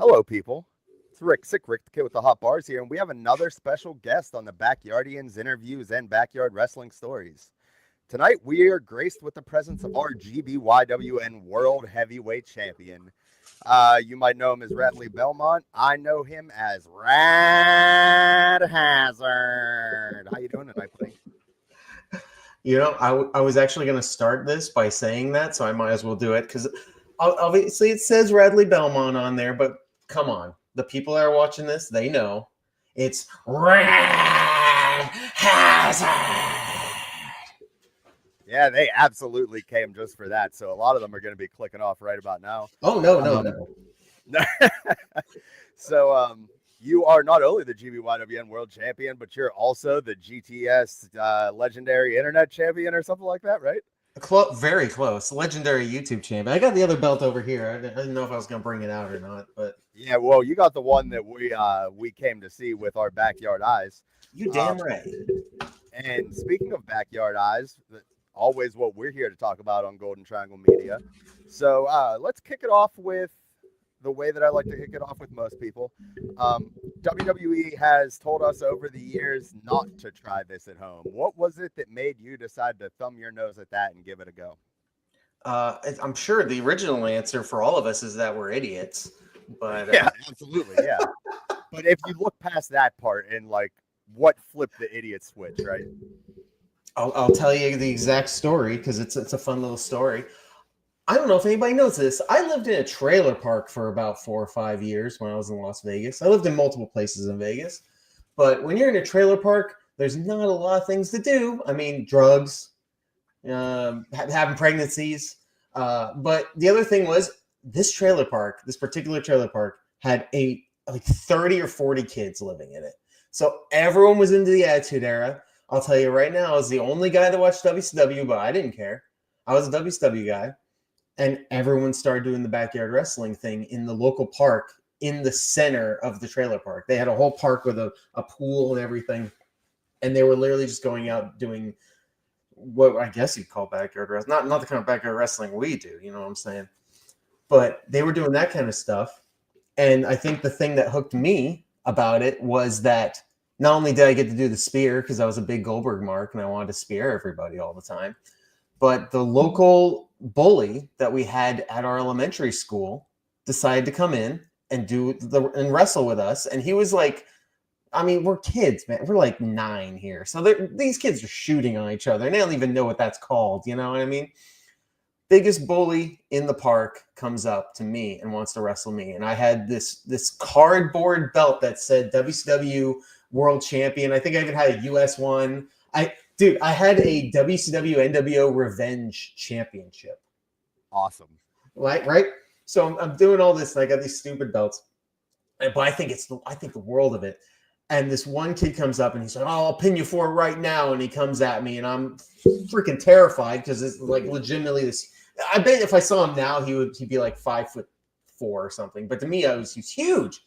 Hello, people. It's Rick Sickrick, the kid with the hot bars here, and we have another special guest on the Backyardi'Yinz interviews and backyard wrestling stories. Tonight, we are graced with the presence of our GBYWN World Heavyweight Champion. You might know him as Radley Belmont. I know him as Rad Hazard. How you doing tonight, buddy? I was actually going to start this by saying that, so I might as well do it because obviously it says Radley Belmont on there, but come on. The people that are watching this, they know it's Rad Hazard. Yeah, they absolutely came just for that. So a lot of them are going to be clicking off right about now. Oh, no. So you are not only the GBYWN World Champion, but you're also the GTS Legendary Internet Champion or something like that, right? Very close. Legendary YouTube champion. I got the other belt over here. I didn't know if I was going to bring it out or not, but yeah, well, you got the one that we came to see with our backyard eyes. You damn right. And speaking of backyard eyes, always what we're here to talk about on Golden Triangle Media. So let's kick it off with the way that I like to kick it off with most people. WWE has told us over the years not to try this at home. What was it that made you decide to thumb your nose at that and give it a go? I'm sure the original answer for all of us is that we're idiots. But yeah, absolutely, yeah. But if you look past that part and like what flipped the idiot switch, right? I'll tell you the exact story because it's a fun little story. I don't know if anybody knows this. I lived in a trailer park for about 4 or 5 years when I was in Las Vegas. I lived in multiple places in Vegas. But when you're in a trailer park, there's not a lot of things to do. I mean, drugs, having pregnancies. But the other thing was this particular trailer park, had like 30 or 40 kids living in it. So everyone was into the Attitude Era. I'll tell you right now, I was the only guy that watched WCW, but I didn't care. I was a WCW guy. And everyone started doing the backyard wrestling thing in the local park in the center of the trailer park. They had a whole park with a pool and everything. And they were literally just going out doing what I guess you'd call backyard wrestling. Not the kind of backyard wrestling we do, you know what I'm saying? But they were doing that kind of stuff. And I think the thing that hooked me about it was that not only did I get to do the spear because I was a big Goldberg mark and I wanted to spear everybody all the time, but the local bully that we had at our elementary school decided to come in and and wrestle with us. And he was like, I mean, we're kids, man. We're like 9 here. So these kids are shooting on each other and they don't even know what that's called. You know what I mean? Biggest bully in the park comes up to me and wants to wrestle me. And I had this cardboard belt that said WCW World Champion. I think I even had a US one. I had a WCW NWO Revenge Championship. Awesome. Right? So I'm doing all this, and I got these stupid belts. But I think the world of it. And this one kid comes up and he's like, "Oh, I'll pin you for it right now." And he comes at me and I'm freaking terrified because it's like legitimately this. I bet if I saw him now, he'd be like 5'4" or something. But to me, he's huge.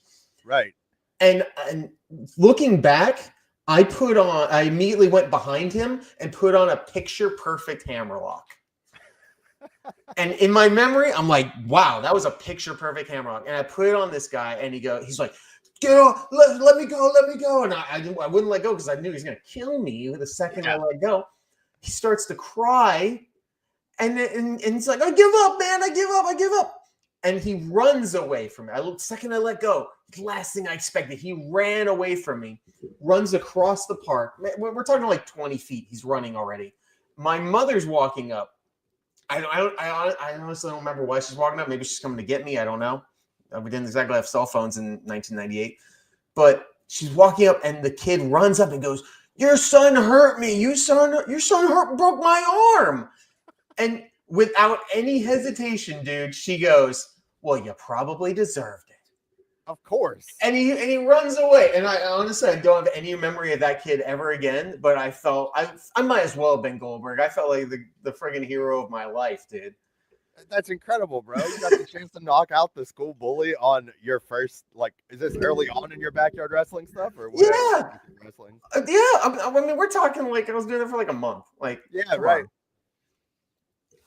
Right. And looking back, I immediately went behind him and put on a picture perfect hammerlock. And in my memory, I'm like, wow, that was a picture perfect hammerlock. And I put it on this guy and he's like, "Get off, let me go. And I wouldn't let go because I knew he was going to kill me the second I let go. He starts to cry and he's like, "I give up, man. I give up. And he runs away from me. The second I let go, the last thing I expected, he ran away from me, runs across the park. We're talking like 20 feet. He's running already. My mother's walking up. I honestly don't remember why she's walking up. Maybe she's coming to get me. I don't know. We didn't exactly have cell phones in 1998. But she's walking up, and the kid runs up and goes, "Your son hurt me. Your son broke my arm." And without any hesitation, dude, she goes, "Well, you probably deserved it." Of course. And he runs away. And I honestly, I don't have any memory of that kid ever again. But I felt I might as well have been Goldberg. I felt like the friggin' hero of my life, dude. That's incredible, bro. You got the chance to knock out the school bully on your first, is this early on in your backyard wrestling stuff? Or what? Yeah. Wrestling? Yeah. I mean, we're talking I was doing it for like a month. Yeah, right.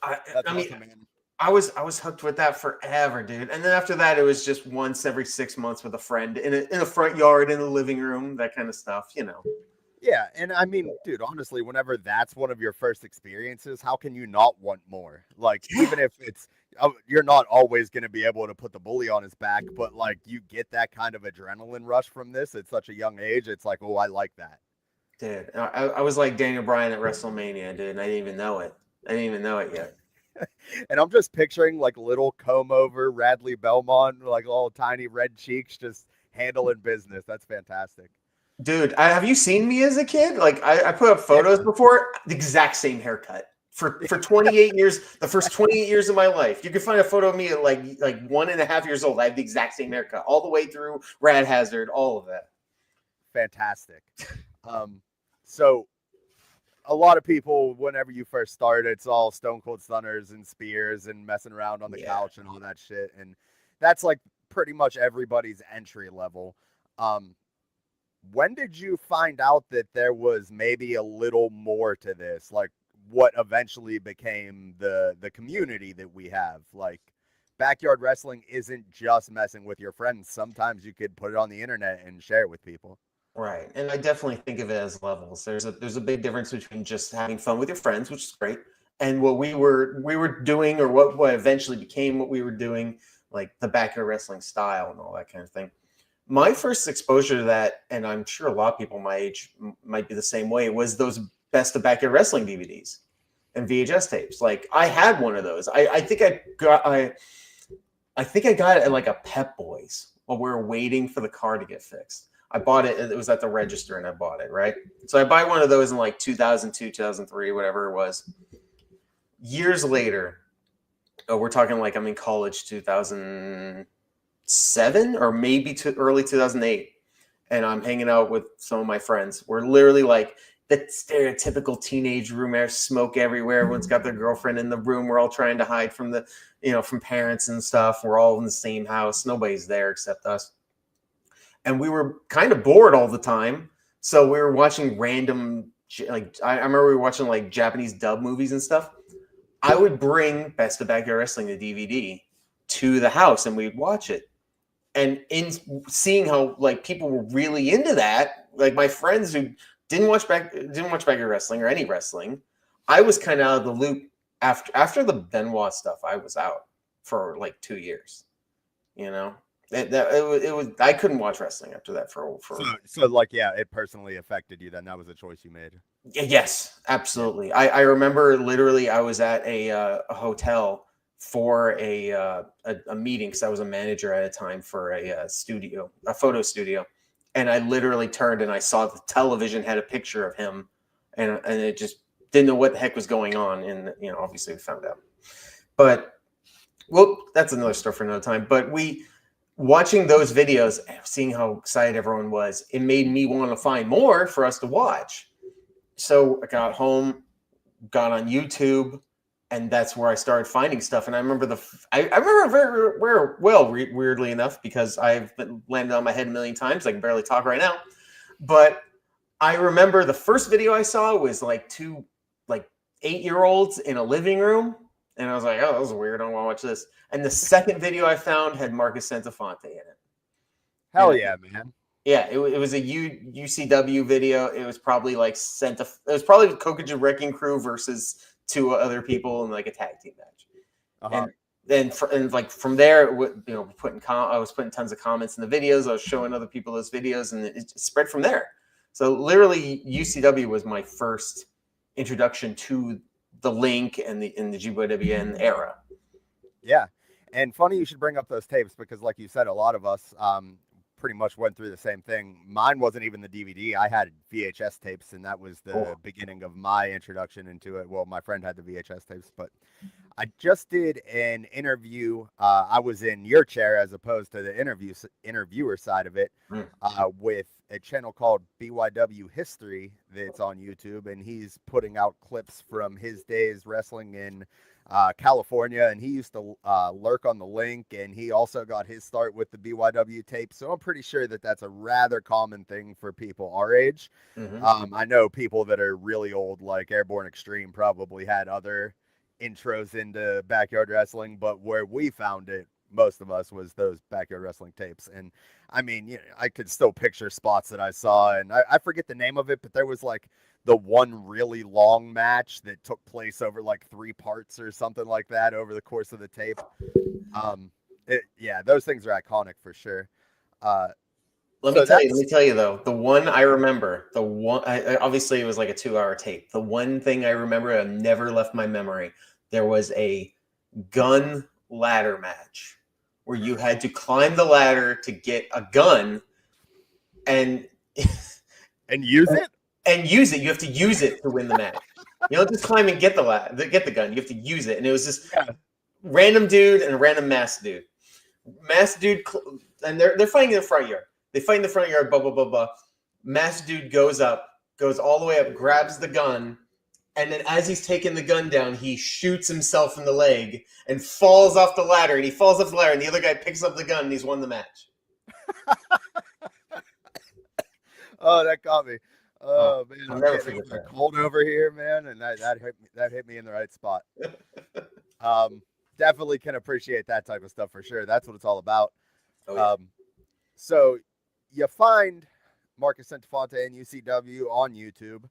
I mean, awesome, man. I was hooked with that forever, dude. And then after that, it was just once every 6 months with a friend in a front yard, in the living room, that kind of stuff, you know. Yeah, and I mean, dude, honestly, whenever that's one of your first experiences, how can you not want more? Like, Yeah, even if it's you're not always going to be able to put the bully on his back, but like you get that kind of adrenaline rush from this at such a young age. It's like, oh, I like that. dude. I was like Daniel Bryan at WrestleMania, dude, and I didn't even know it. I didn't even know it yet. And I'm just picturing like little comb over Radley Belmont, like all tiny red cheeks, just handling business. That's fantastic. Dude, have you seen me as a kid? Like I put up Yeah. photos before, the exact same haircut. For 28 years, the first 28 years of my life. You can find a photo of me at like 1.5 years old. I have the exact same haircut, all the way through Rad Hazard, all of that. Fantastic. So a lot of people, whenever you first start, it's all Stone Cold Stunners and spears and messing around on the Yeah. couch and all that shit. And that's like pretty much everybody's entry level. Um, when did you find out that there was maybe a little more to this? Like what eventually became the community that we have? Like backyard wrestling isn't just messing with your friends. Sometimes you could put it on the internet and share it with people. Right. And I definitely think of it as levels. There's a big difference between just having fun with your friends, which is great, and what we were doing, or what eventually became what we were doing, like the backyard wrestling style and all that kind of thing. My first exposure to that, and I'm sure a lot of people my age might be the same way, was those best of backyard wrestling DVDs and VHS tapes. Like I had one of those. I think I got it at like a Pep Boys while we were waiting for the car to get fixed. I bought it. It was at the register, and I bought it, right? So I buy one of those in like 2002, 2003, whatever it was. Years later, we're talking like I'm in college, 2007 or maybe early 2008, and I'm hanging out with some of my friends. We're literally like the stereotypical teenage room, air smoke everywhere. Everyone's got their girlfriend in the room. We're all trying to hide from from parents and stuff. We're all in the same house. Nobody's there except us. And we were kind of bored all the time. So we were watching random, like, I remember we were watching like Japanese dub movies and stuff. I would bring Best of Backyard Wrestling, the DVD, to the house, and we'd watch it. And in seeing how like people were really into that, like my friends who didn't watch Backyard Wrestling or any wrestling, I was kind of out of the loop. After the Benoit stuff, I was out for like 2 years. You know, it was I couldn't watch wrestling after that for So like, yeah, it personally affected you then. That was a choice you made. Yes, absolutely. I remember literally I was at a hotel for a meeting, because I was a manager at a time for a photo studio, and I literally turned and I saw the television had a picture of him, and it just didn't know what the heck was going on, and obviously we found out. But well, that's another story for another time. But watching those videos, seeing how excited everyone was, it made me want to find more for us to watch. So I got home, got on YouTube, and that's where I started finding stuff. And I remember I remember very well, weirdly enough, because I've been landed on my head a million times. I can barely talk right now. But I remember the first video I saw was like two 8-year-olds in a living room. And I was like, oh, that was weird. I don't want to watch this. And the second video I found had Marcus Santafonte in it. Hell yeah, man. Yeah, it was a UCW video. It was probably like it was probably Kokiju Wrecking Crew versus two other people in like a tag team match. Uh-huh. And then from there, I was putting tons of comments in the videos. I was showing other people those videos, and it spread from there. So literally, UCW was my first introduction to the Link and the GBYWN era. Yeah. And funny you should bring up those tapes, because like you said, a lot of us pretty much went through the same thing. Mine wasn't even the DVD. I had VHS tapes, and that was the beginning of my introduction into it. Well, my friend had the VHS tapes, but I just did an interview. I was in your chair as opposed to the interviewer side of it, with a channel called BYW History that's on YouTube, and he's putting out clips from his days wrestling in California, and he used to lurk on the Link, and he also got his start with the BYW tape. So I'm pretty sure that that's a rather common thing for people our age. I know people that are really old, like Airborne Extreme, probably had other intros into backyard wrestling, but where we found it, most of us, was those backyard wrestling tapes. And I mean, I could still picture spots that I saw, and I forget the name of it, but there was like the one really long match that took place over like 3 parts or something like that over the course of the tape. Yeah, those things are iconic for sure. Let me tell you though, the one I remember, obviously it was like a 2-hour tape. The one thing I remember that never left my memory, there was a gun ladder match where you had to climb the ladder to get a gun and use it? And use it. You have to use it to win the match. You don't just climb and get the gun. You have to use it. And it was this random dude and a random masked dude. Masked dude, and they're fighting in the front yard. They fight in the front yard, blah, blah, blah, blah. Masked dude goes all the way up, grabs the gun, and then as he's taking the gun down, he shoots himself in the leg and falls off the ladder. And he falls off the ladder, and the other guy picks up the gun, and he's won the match. Oh, that got me. Oh man, I'll never forget it's that. cold over here, man, and that hit me in the right spot. Definitely can appreciate that type of stuff for sure. That's what it's all about. Oh, yeah. So you find Marcus Santafonte and UCW on YouTube.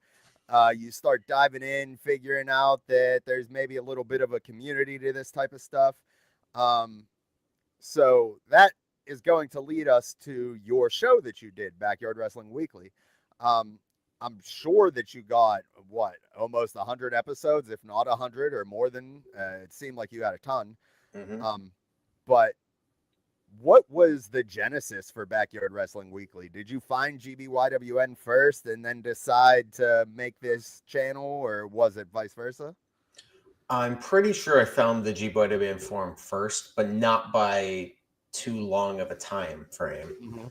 You start diving in, figuring out that there's maybe a little bit of a community to this type of stuff. So that is going to lead us to your show that you did, Backyard Wrestling Weekly. I'm sure that you got almost 100 episodes, if not 100 or more than. It seemed like you had a ton. Mm-hmm. But what was the genesis for Backyard Wrestling Weekly? Did you find GBYWN first and then decide to make this channel, or was it vice versa? I'm pretty sure I found the GBYWN forum first, but not by too long of a time frame. Mm-hmm.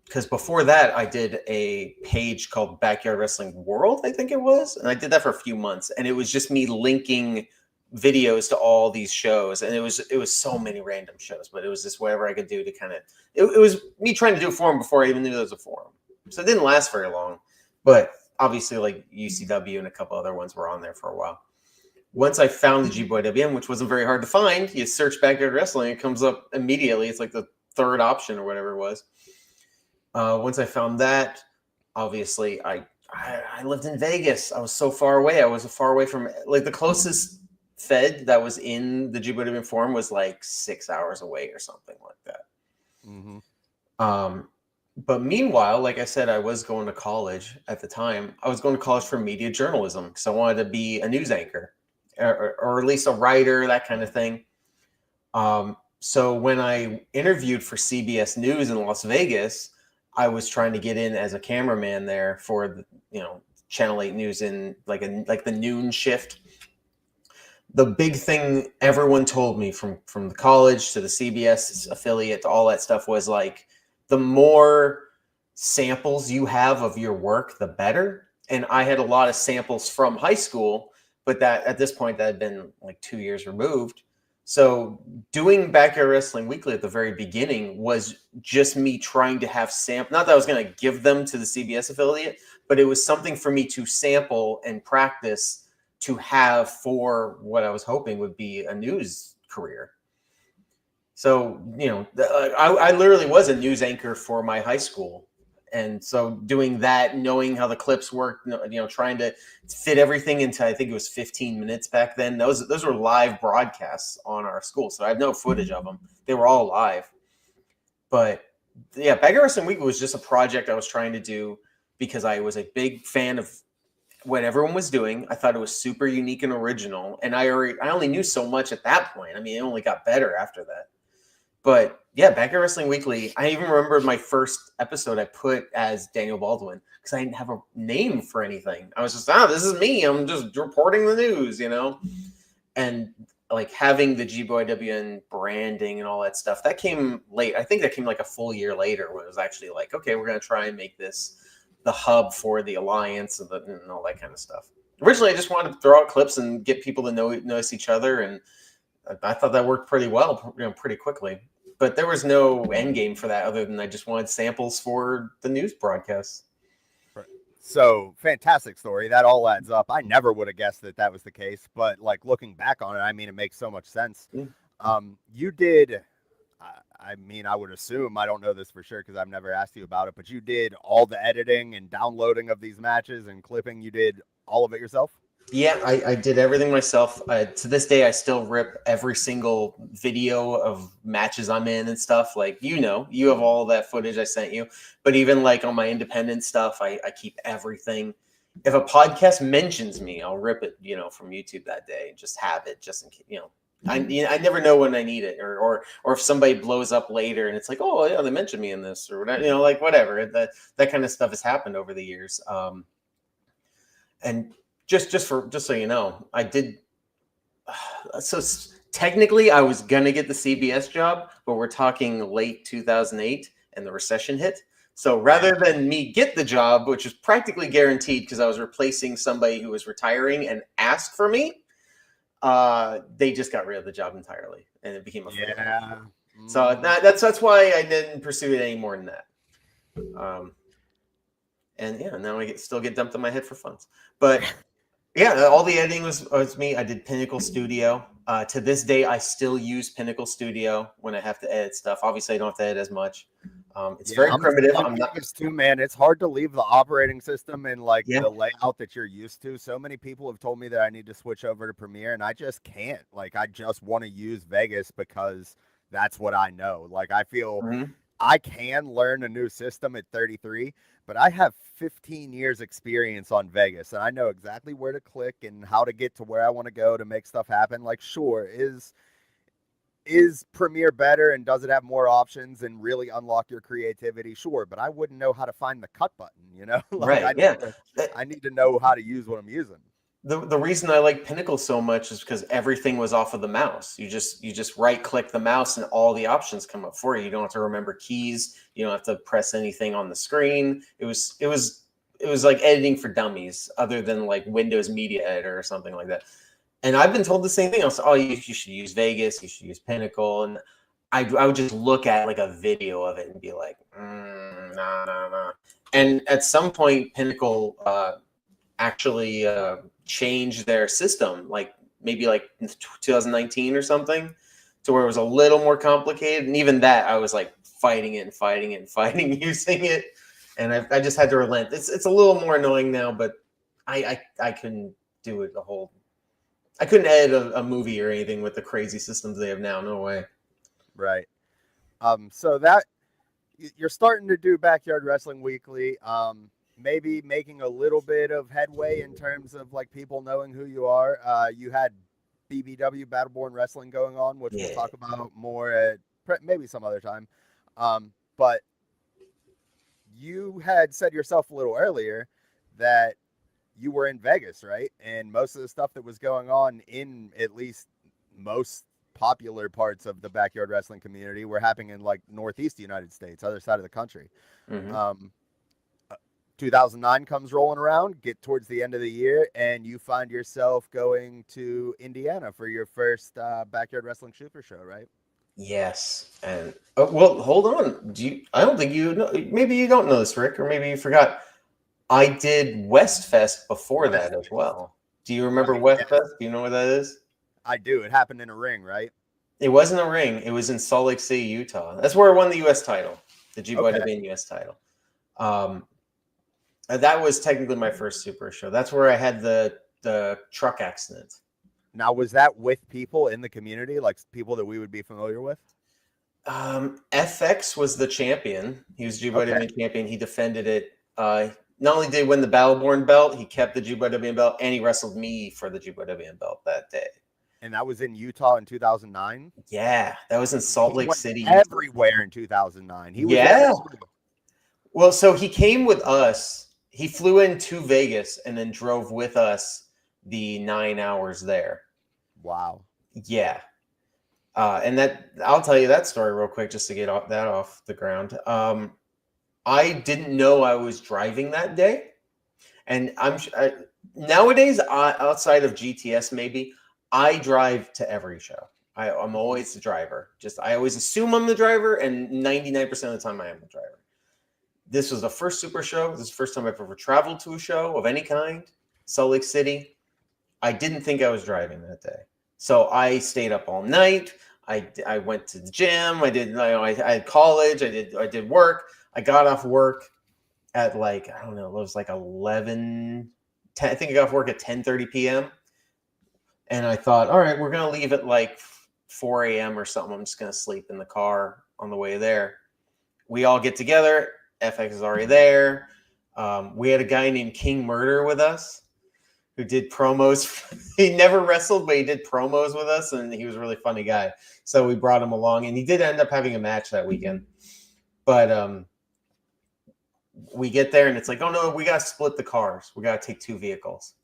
Because before that, I did a page called Backyard Wrestling World, I think it was. And I did that for a few months. And it was just me linking videos to all these shows. And it was so many random shows, but it was just whatever I could do to kind of, it was me trying to do a forum before I even knew there was a forum. So it didn't last very long. But obviously, like UCW and a couple other ones were on there for a while. Once I found the GBYWN, which wasn't very hard to find, you search Backyard Wrestling, it comes up immediately. It's like the third option or whatever it was. Once I found that, obviously, I lived in Vegas. I was so far away. I was far away from, like, the closest Fed that was in the GBYWN forum was like 6 hours away or something like that. Mm-hmm. But meanwhile, like I said, I was going to college at the time. I was going to college for media journalism because I wanted to be a news anchor or at least a writer, that kind of thing. So when I interviewed for CBS News in Las Vegas, I was trying to get in as a cameraman there for the, Channel 8 News in like the noon shift. The big thing everyone told me from the college to the CBS affiliate to all that stuff was like, the more samples you have of your work, the better. And I had a lot of samples from high school, but that at this point that had been like 2 years removed. So doing Backyard Wrestling Weekly at the very beginning was just me trying to have not that I was going to give them to the CBS affiliate, but it was something for me to sample and practice to have for what I was hoping would be a news career. So, I literally was a news anchor for my high school. And so doing that, knowing how the clips worked, trying to fit everything into, I think it was 15 minutes back then. Those were live broadcasts on our school. So I have no footage of them. They were all live. But yeah, Backyard Wrestling Weekly was just a project I was trying to do because I was a big fan of what everyone was doing. I thought it was super unique and original. And I only knew so much at that point. I mean, it only got better after that. But yeah, Backyard Wrestling Weekly, I even remember my first episode I put as Daniel Baldwin because I didn't have a name for anything. I was just, this is me. I'm just reporting the news, And like having the GBYWN branding and all that stuff, that came late. I think that came like a full year later when it was actually like, okay, we're going to try and make this the hub for the alliance and all that kind of stuff. Originally, I just wanted to throw out clips and get people to notice each other. And I thought that worked pretty well, pretty quickly. But there was no end game for that other than I just wanted samples for the news broadcasts. Right. So fantastic story. That all adds up. I never would have guessed that that was the case, but like looking back on it, I mean, it makes so much sense. Yeah. You did. I mean, I would assume, I don't know this for sure because I've never asked you about it, but you did all the editing and downloading of these matches and clipping. You did all of it yourself? Yeah, I did everything myself. To this day, I still rip every single video of matches I'm in and stuff. Like, you have all that footage I sent you. But even like on my independent stuff, I keep everything. If a podcast mentions me, I'll rip it, from YouTube that day and just have it just in case, I never know when I need it, or if somebody blows up later and it's like, oh yeah, they mentioned me in this, or whatever, like whatever. That kind of stuff has happened over the years. And just so you know, I did. So technically, I was gonna get the CBS job, but we're talking late 2008, and the recession hit. So rather than me get the job, which is practically guaranteed because I was replacing somebody who was retiring and asked for me, they just got rid of the job entirely, and it became a yeah. So that's why I didn't pursue it any more than that. And yeah, now I still get dumped on my head for funds. But yeah, all the editing was me. I did Pinnacle Studio. To this day, I still use Pinnacle Studio when I have to edit stuff. Obviously, I don't have to edit as much. It's very primitive. I'm not too, man. It's hard to leave the operating system and like Yeah. the layout that you're used to. So many people have told me that I need to switch over to Premiere, and I just can't. Like, I just want to use Vegas because that's what I know. Like, I feel I can learn a new system at 33, but I have 15 years experience on Vegas, and I know exactly where to click and how to get to where I want to go to make stuff happen. Like, sure, is Premiere better and does it have more options and really unlock your creativity? Sure, but I wouldn't know how to find the cut button, Like, Right. I need to know how to use what I'm using. The reason I like Pinnacle so much is because everything was off of the mouse. You just right click the mouse and all the options come up for you. You don't have to remember keys. You don't have to press anything on the screen. It was like editing for dummies, other than like Windows Media Editor or something like that. And I've been told the same thing. I was like, oh, you should use Vegas. You should use Pinnacle. And I would just look at like a video of it and be like, nah. And at some point, Pinnacle actually changed their system, like maybe like 2019 or something, to where it was a little more complicated. And even that, I was like fighting using it. And I just had to relent. It's a little more annoying now, but I couldn't do it I couldn't edit a movie or anything with the crazy systems they have now. No way. Right. So that you're starting to do Backyard Wrestling Weekly. Maybe making a little bit of headway in terms of like people knowing who you are. You had BBW Battleborn Wrestling going on, which we'll talk about more at maybe some other time. But you had said yourself a little earlier that you were in Vegas, right? And most of the stuff that was going on in at least most popular parts of the backyard wrestling community were happening in like Northeast United States, other side of the country. 2009 comes rolling around, get towards the end of the year, and you find yourself going to Indiana for your first backyard wrestling super show, right? Yes. And well, hold on. I don't think you know. Maybe you don't know this, Rick, or maybe you forgot. I did Westfest before that as well. Do you remember Westfest? Do you know what that is? I do. It happened in a ring, right? It wasn't a ring. It was in Salt Lake City, Utah. That's where I won the U.S. title, the GBYWN U.S. title. That was technically my first super show. That's where I had the truck accident. Now, was that with people in the community, like people that we would be familiar with? FX was the champion. He was GBYWN champion. He defended it. Not only did he win the Battleborn belt, he kept the GBYWN belt, and he wrestled me for the GBYWN belt that day. And that was in Utah in 2009? Yeah, that was in Salt Lake City. Everywhere in 2009. He was everywhere. Well, so he came with us. He flew into Vegas and then drove with us the 9 hours there. Wow. Yeah. And that I'll tell you that story real quick just to get that off the ground. I didn't know I was driving that day. And nowadays, outside of GTS, maybe, I drive to every show. I'm always the driver. I always assume I'm the driver, and 99% of the time I am the driver. This was the first super show. This is the first time I've ever traveled to a show of any kind. Salt Lake City. I didn't think I was driving that day. So I stayed up all night. I went to the gym. I had college. I did work. I got off work at like, I don't know, it was like 11, 10, I think I got off work at 10:30 p.m. And I thought, all right, we're going to leave at like 4 a.m. or something. I'm just going to sleep in the car on the way there. We all get together. FX is already there. We had a guy named King Murder with us who did promos. He never wrestled, but he did promos with us, and he was a really funny guy. So we brought him along, and he did end up having a match that weekend. But we get there, and it's like, oh, no, we got to split the cars. We got to take 2 vehicles.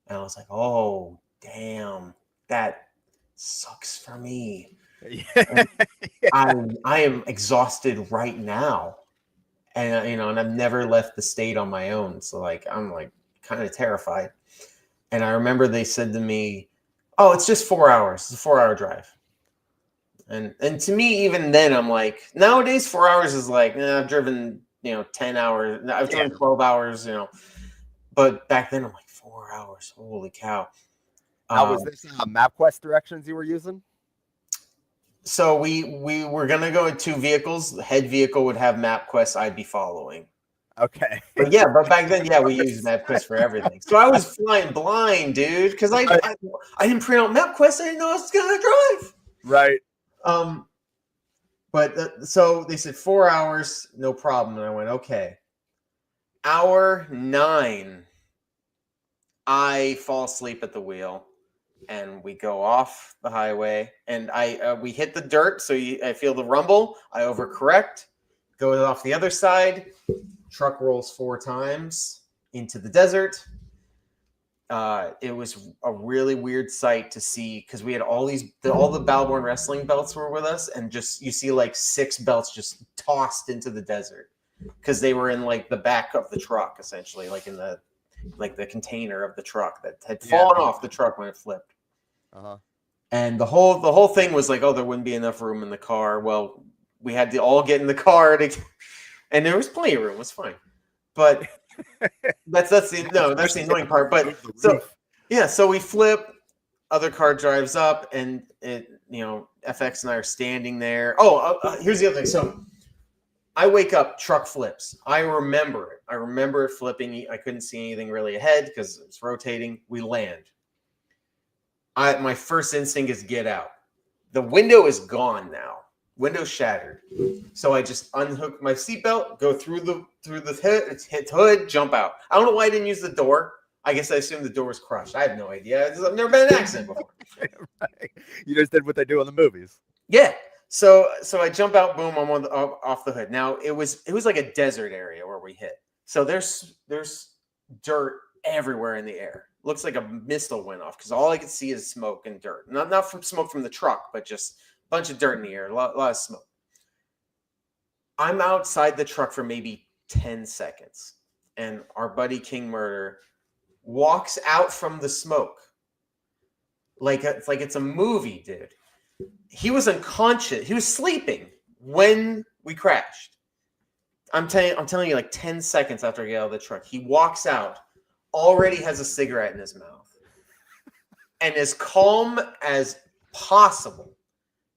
And I was like, oh, damn, that sucks for me. Yeah. I am exhausted right now. And, and I've never left the state on my own. So, like, I'm, like, kind of terrified. And I remember they said to me, oh, it's just 4 hours. It's a 4-hour drive. And to me, even then, I'm like, nowadays, 4 hours is like, I've driven, 10 hours. I've driven 12 hours, But back then, I'm like, 4 hours. Holy cow. Now, was this MapQuest directions you were using? So we were going to go in 2 vehicles. The head vehicle would have MapQuest. I'd be following. Okay. But back then, we used MapQuest for everything. So I was flying blind, dude, because I didn't print out MapQuest. I didn't know I was going to drive. Right. But so they said 4 hours, no problem. And I went, okay. Hour 9, I fall asleep at the wheel. And we go off the highway, and we hit the dirt, so I feel the rumble. I overcorrect, go off the other side. Truck rolls 4 times into the desert. It was a really weird sight to see because we had all the Balborn wrestling belts were with us, and just you see like 6 belts just tossed into the desert because they were in like the back of the truck, essentially, like in the container of the truck that had fallen off the truck when it flipped. Uh-huh. And the whole thing was like, oh, there wouldn't be enough room in the car. Well, we had to all get in the car and there was plenty of room. It was fine. But that's the annoying part. But so we flip, other car drives up, and FX and I are standing there. Here's the other thing. So I wake up, truck flips. I remember it. I remember it flipping. I couldn't see anything really ahead because it was rotating. We land. My first instinct is get out. The window is gone now. Window shattered. So I just unhook my seatbelt, go through the hood, jump out. I don't know why I didn't use the door. I guess I assumed the door was crushed. I have no idea. I've never been in an accident before. Right. You just did what they do in the movies. Yeah. So I jump out, boom, I'm off the hood. Now it was like a desert area where we hit. So there's dirt everywhere in the air. Looks like a missile went off because all I could see is smoke and dirt. Not from smoke from the truck, but just a bunch of dirt in the air, a lot of smoke. I'm outside the truck for maybe 10 seconds, and our buddy King Murder walks out from the smoke like it's a movie, dude. He was unconscious. He was sleeping when we crashed. I'm telling you, like 10 seconds after I get out of the truck, he walks out, already has a cigarette in his mouth, and as calm as possible,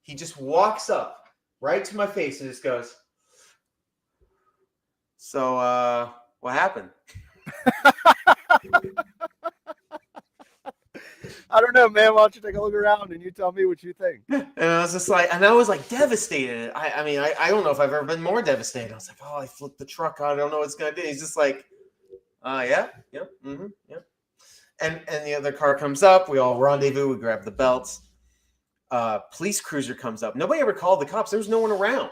he just walks up right to my face and just goes, so, what happened? I don't know, man. Why don't you take a look around and you tell me what you think? And I was like devastated. I don't know if I've ever been more devastated. I was like, oh, I flipped the truck out. I don't know what it's gonna do. He's just like, yeah, yep, yep. And the other car comes up. We all rendezvous. We grab the belts. Police cruiser comes up. Nobody ever called the cops. There was no one around.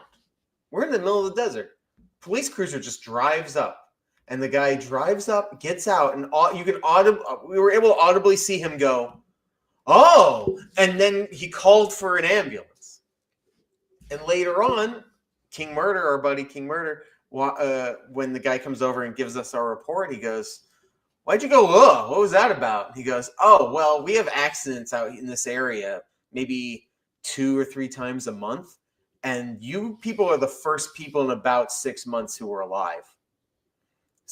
We're in the middle of the desert. Police cruiser just drives up. And the guy drives up, gets out, and we were able to audibly see him go, oh, and then he called for an ambulance. And later on, King Murder, our buddy King Murder, when the guy comes over and gives us our report, he goes, why'd you go, oh, what was that about? And he goes, oh, well, we have accidents out in this area maybe 2 or 3 times a month. And you people are the first people in about 6 months who were alive.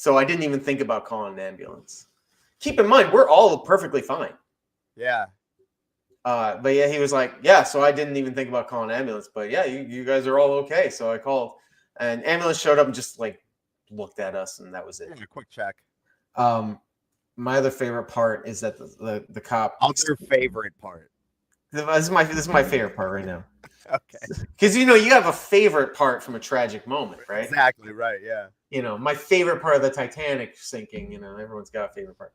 So I didn't even think about calling an ambulance. Keep in mind, we're all perfectly fine. Yeah. But yeah, he was like, yeah, so I didn't even think about calling an ambulance. But yeah, you guys are all okay. So I called, and ambulance showed up and just like looked at us, and that was it. Yeah, quick check. My other favorite part is that the cop. Other favorite part. This is my favorite part right now. Okay. Because you have a favorite part from a tragic moment, right? Exactly right. Yeah. My favorite part of the Titanic sinking. Everyone's got a favorite part.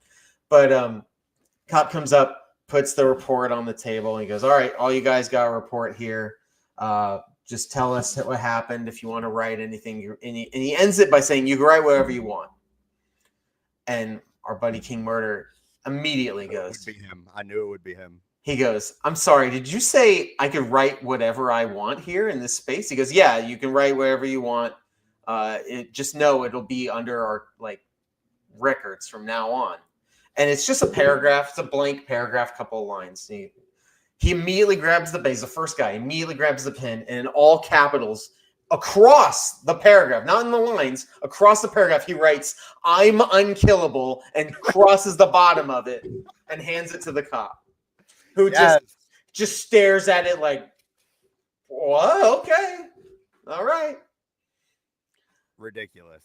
But cop comes up, puts the report on the table, and he goes, "All right, all you guys got a report here. Just tell us what happened. If you want to write anything," and he ends it by saying, "You can write whatever you want." And our buddy King Murder immediately goes, "It would be him. I knew it would be him." He goes, "I'm sorry, did you say I could write whatever I want here in this space?" He goes, "Yeah, you can write whatever you want. Just know it'll be under our records from now on." And it's just a paragraph. It's a blank paragraph, couple of lines. He immediately grabs he's the first guy, immediately grabs the pen, and in all capitals, across the paragraph, not in the lines, across the paragraph, he writes, "I'm unkillable," and crosses the bottom of it and hands it to the cop, who just stares at it like, "What? Okay. All right." Ridiculous.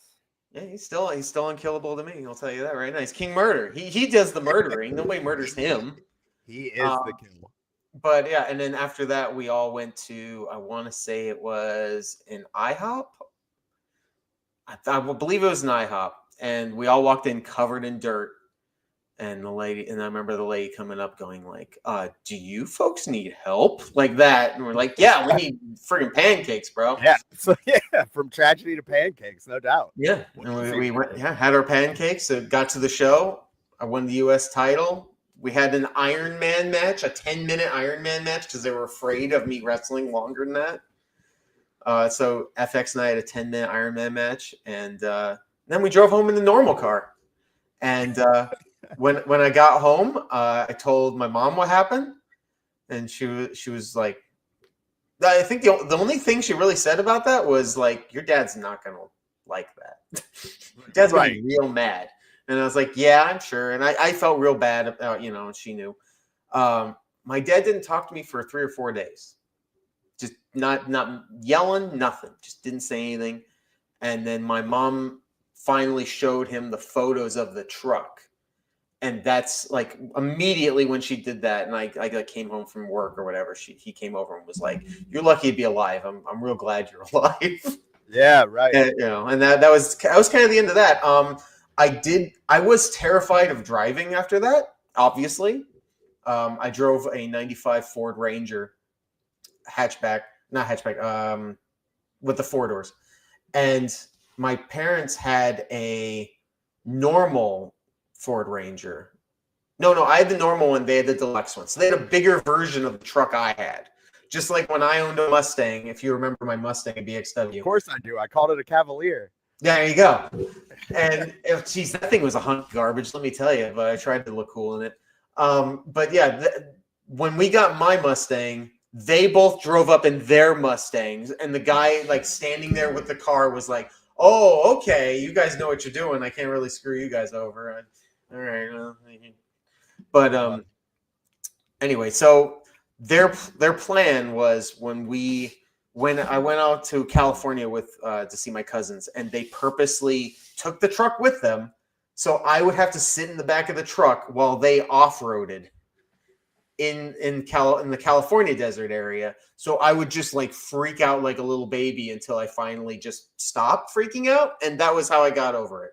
Yeah, he's still unkillable to me. I'll tell you that right now. He's King Murder. He does the murdering. Nobody murders him. He is the kill. But yeah, and then after that, we all went to, I want to say it was an IHOP. I believe it was an IHOP, and we all walked in covered in dirt. And I remember the lady coming up going like, "Do you folks need help?" Like that. And we're like, "Yeah, we need friggin' pancakes, bro." Yeah. So yeah, from tragedy to pancakes, no doubt. Yeah. And we went, had our pancakes. So got to the show. I won the U.S. title. We had an Iron Man match, a 10-minute Iron Man match, because they were afraid of me wrestling longer than that. So FX and I had a 10-minute Iron Man match. And then we drove home in the normal car. And when I got home, I told my mom what happened, and she was like, I think the only thing she really said about that was like, "Your dad's not gonna like that. Dad's gonna be real mad." And I was like, "Yeah, I'm sure." And I felt real bad about, and she knew. My dad didn't talk to me for 3 or 4 days, just not yelling, nothing, just didn't say anything. And then my mom finally showed him the photos of the truck. And that's like immediately when she did that, and I came home from work or whatever, he came over and was like, "You're lucky to be alive. I'm real glad you're alive." Yeah, right. And that was kind of the end of that. I was terrified of driving after that. Obviously, I drove a '95 Ford Ranger hatchback, not hatchback, with the 4 doors, and my parents had a normal Ford Ranger. No, I had the normal one. They had the deluxe one. So they had a bigger version of the truck I had. Just like when I owned a Mustang, if you remember my Mustang BXW. Of course I do. I called it a Cavalier. There you go. And geez, that thing was a hunk of garbage, let me tell you. But I tried to look cool in it. But yeah, when we got my Mustang, they both drove up in their Mustangs, and the guy standing there with the car was like, "Oh, okay, you guys know what you're doing. I can't really screw you guys over." All right. But anyway, so their plan was when I went out to California to see my cousins, and they purposely took the truck with them, so I would have to sit in the back of the truck while they off-roaded in the California desert area. So I would just freak out like a little baby until I finally just stopped freaking out, and that was how I got over it.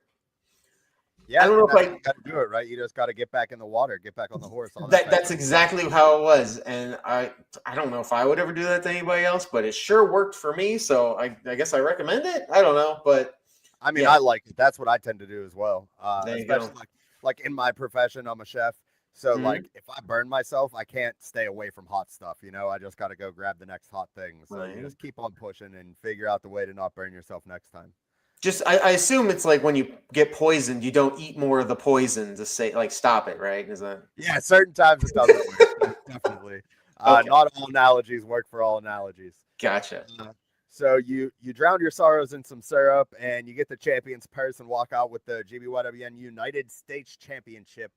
Yeah, I don't know if I got to do it right. You just got to get back in the water, get back on the horse. That's exactly how it was, and I don't know if I would ever do that to anybody else, but it sure worked for me. So I guess I recommend it. I don't know, but I mean, yeah. I like it. That's what I tend to do as well. Especially like in my profession, I'm a chef. So if I burn myself, I can't stay away from hot stuff. I just got to go grab the next hot thing. So you just keep on pushing and figure out the way to not burn yourself next time. Just, I assume it's like when you get poisoned, you don't eat more of the poison to say, stop it, right? Is that? Yeah, certain times it doesn't work. Definitely. Okay. Not all analogies work for all analogies. Gotcha. So you drown your sorrows in some syrup, and you get the champion's purse and walk out with the GBYWN United States Championship.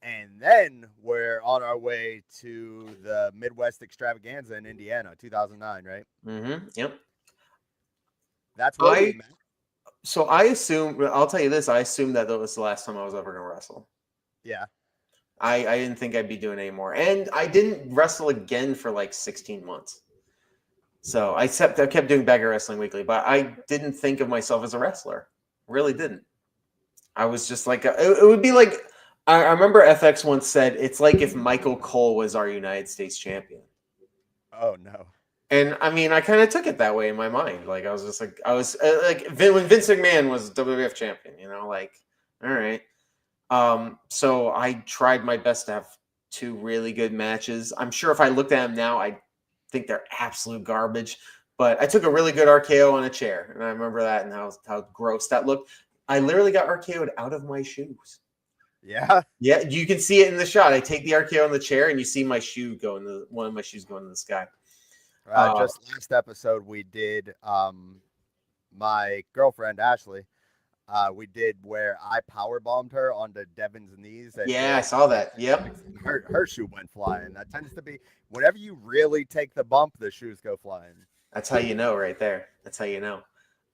And then we're on our way to the Midwest Extravaganza in Indiana, 2009, right? Mm-hmm. Yep. That's where we met. So I assume, I'll tell you this, I assumed that was the last time I was ever going to wrestle. Yeah. I didn't think I'd be doing it anymore. And I didn't wrestle again for like 16 months. So I kept doing Backyard Wrestling Weekly, but I didn't think of myself as a wrestler. Really didn't. I was just like, it would be like, I remember FX once said, it's like if Michael Cole was our United States champion. Oh, no. And I mean, I kind of took it that way in my mind. Like, I was just like, when Vince McMahon was WWF champion, like, all right. So I tried my best to have 2 really good matches. I'm sure if I looked at them now, I think they're absolute garbage. But I took a really good RKO on a chair, and I remember that and how gross that looked. I literally got RKO'd out of my shoes. Yeah. Yeah, you can see it in the shot. I take the RKO on the chair, and you see my shoe one of my shoes going in the sky. Just last episode, we did my girlfriend Ashley. We did where I power bombed her onto Devin's knees. And yeah, I saw that. Yep. Her shoe went flying. That tends to be whenever you really take the bump, the shoes go flying. That's how you know, right there. That's how you know.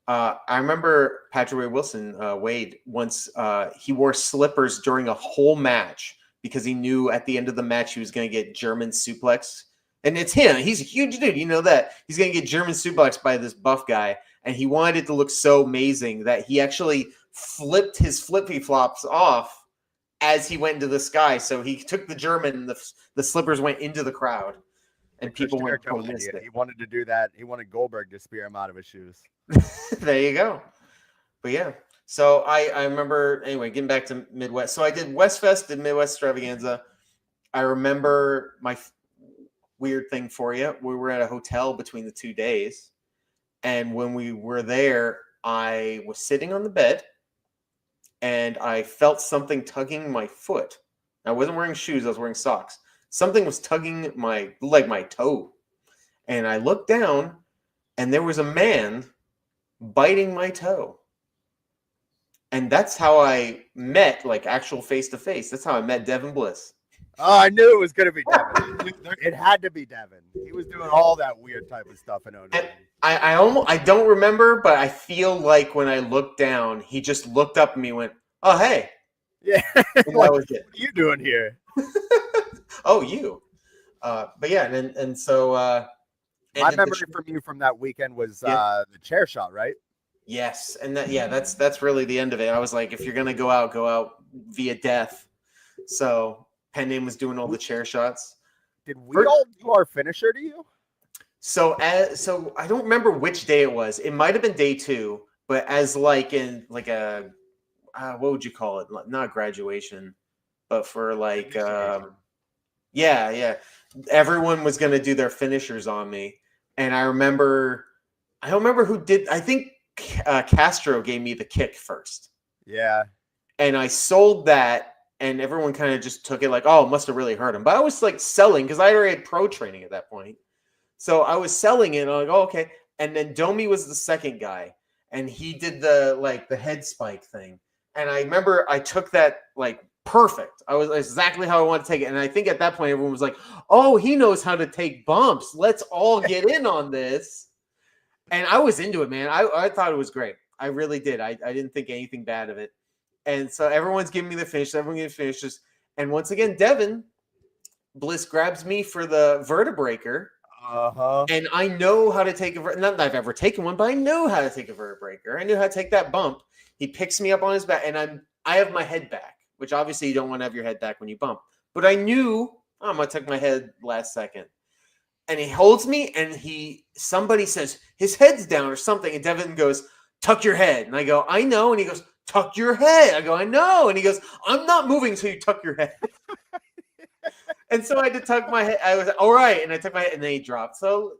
I remember Patrick Wade Wilson, Wade, once he wore slippers during a whole match because he knew at the end of the match he was going to get German suplex. And it's him. He's a huge dude. You know that. He's going to get German suplex by this buff guy. And he wanted it to look so amazing that he actually flipped his flippy-flops off as he went into the sky. So he took the German and the slippers went into the crowd. And people went ballistic. He wanted to do that. He wanted Goldberg to spear him out of his shoes. There you go. But yeah. So I remember, anyway, getting back to Midwest. So I did Westfest, did Midwest Extravaganza. I remember my weird thing for you. We were at a hotel between the 2 days. And when we were there, I was sitting on the bed and I felt something tugging my foot. I wasn't wearing shoes. I was wearing socks. Something was tugging my toe. And I looked down and there was a man biting my toe. And that's how I met, like, actual face-to-face. That's how I met Devin Bliss. Oh, I knew it was going to be Devin. It had to be Devin. He was doing all that weird type of stuff in 09. I don't remember, but I feel like when I looked down, he just looked up at me and went, "Oh, hey." Yeah. Like, what are you doing here? Oh, you. But yeah, and so my memory from you from that weekend was the chair shot, right? Yes, and that's really the end of it. I was like, if you're gonna go out via death. So Pen Name was doing all the chair shots. Did we all do our finisher to you? So I don't remember which day it was. It might have been day 2, but as like in like a what would you call it? Not graduation, but for like yeah. Everyone was gonna do their finishers on me, and I don't remember who did. I think Castro gave me the kick first. Yeah. And I sold that, and everyone kind of just took it like, oh, it must have really hurt him. But I was like selling because I already had pro training at that point. So I was selling it, and I'm like, oh, okay. And then Domi was the second guy, and he did the head spike thing. And I remember I took that like perfect. I was exactly how I wanted to take it. And I think at that point, everyone was like, oh, he knows how to take bumps. Let's all get in on this. And I was into it, man. I thought it was great. I really did. I didn't think anything bad of it. And so everyone's giving me the finish. Everyone gets finishes. And once again, Devin Bliss grabs me for the vertebreaker. Uh-huh. And I know how to take not that I've ever taken one, but I know how to take a vertebreaker. I knew how to take that bump. He picks me up on his back, and I have my head back, which obviously you don't want to have your head back when you bump. But I knew I'm gonna take my head last second. And he holds me, and somebody says his head's down or something, and Devin goes, "Tuck your head." And I go, "I know." And he goes, "Tuck your head." I go, "I know." And he goes, "I'm not moving until you tuck your head." And so I had to tuck my head. I was like, all right, and I took my head, and then he dropped. So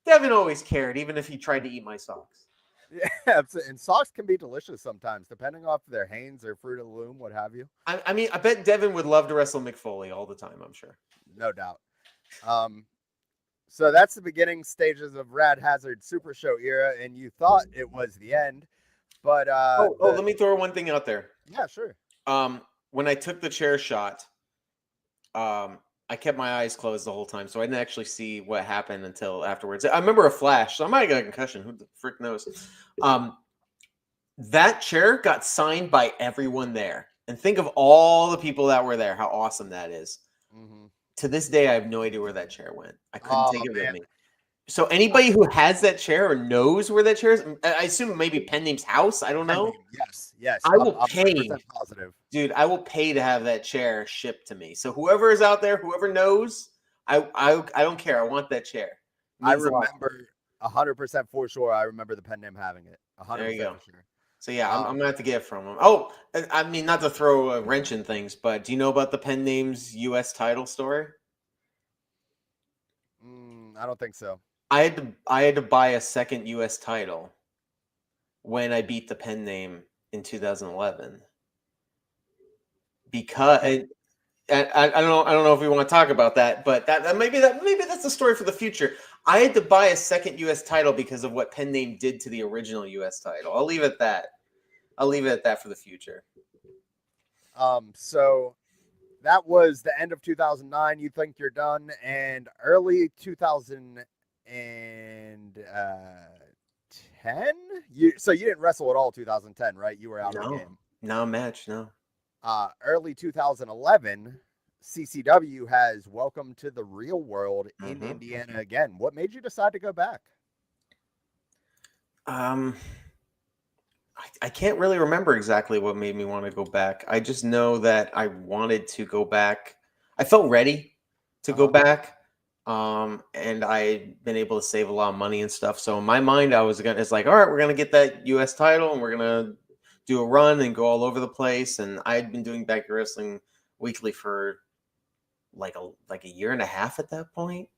Devin always cared, even if he tried to eat my socks. Yeah, and socks can be delicious sometimes, depending off their Hanes or Fruit of the Loom, what have you. I mean, I bet Devin would love to wrestle Mick Foley all the time. I'm sure, no doubt. So that's the beginning stages of Rad Hazard Super Show era, and you thought it was the end, but let me throw one thing out there. yeah, sure. When I took the chair shot, I kept my eyes closed the whole time, so I didn't actually see what happened until afterwards. I remember a flash, so I might have got a concussion. Who the frick knows? That chair got signed by everyone there. And think of all the people that were there, how awesome that is. Mm-hmm. To this day, I have no idea where that chair went. I couldn't take it with me. So anybody who has that chair or knows where that chair is, I assume maybe Pen Name's house. I don't know. Yes. I will pay. 100% positive. Dude, I will pay to have that chair shipped to me. So whoever is out there, whoever knows, I don't care. I want that chair. I remember 100% for sure. I remember the Pen Name having it. 100% there you go. For sure. So yeah, I'm gonna have to get it from him. Oh, I mean, not to throw a wrench in things, but do you know about the Pen Name's U.S. title story? I don't think so. I had to buy a second U.S. title when I beat the Pen Name in 2011 because I don't know if we want to talk about that, but maybe that's the story for the future. I had to buy a second U.S. title because of what Pen Name did to the original U.S. title. I'll leave it at that. I'll leave it at that for the future. So that was the end of 2009. You think you're done, and early 2010. So you didn't wrestle at all 2010, right? You were out of the game. No match. No. Early 2011. CCW has Welcome to the Real World in Indiana again. What made you decide to go back? I can't really remember exactly what made me want to go back. I just know that I wanted to go back. I felt ready to go back. And I'd been able to save a lot of money and stuff. So in my mind, it's like, all right, we're going to get that US title and we're going to do a run and go all over the place. And I had been doing Backyard Wrestling Weekly for like a year and a half at that point.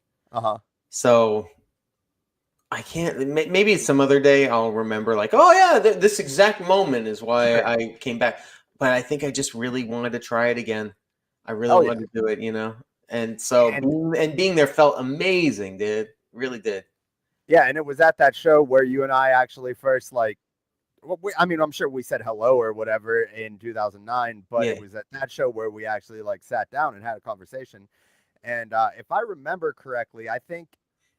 So I can't, maybe some other day I'll remember like, oh yeah, this exact moment is why I came back. But I think I just really wanted to try it again. I really wanted to do it, you know? And so being there felt amazing, dude. Really did. Yeah, and it was at that show where you and I actually first I'm sure we said hello or whatever in 2009, but it was at that show where we actually sat down and had a conversation. And if I remember correctly, I think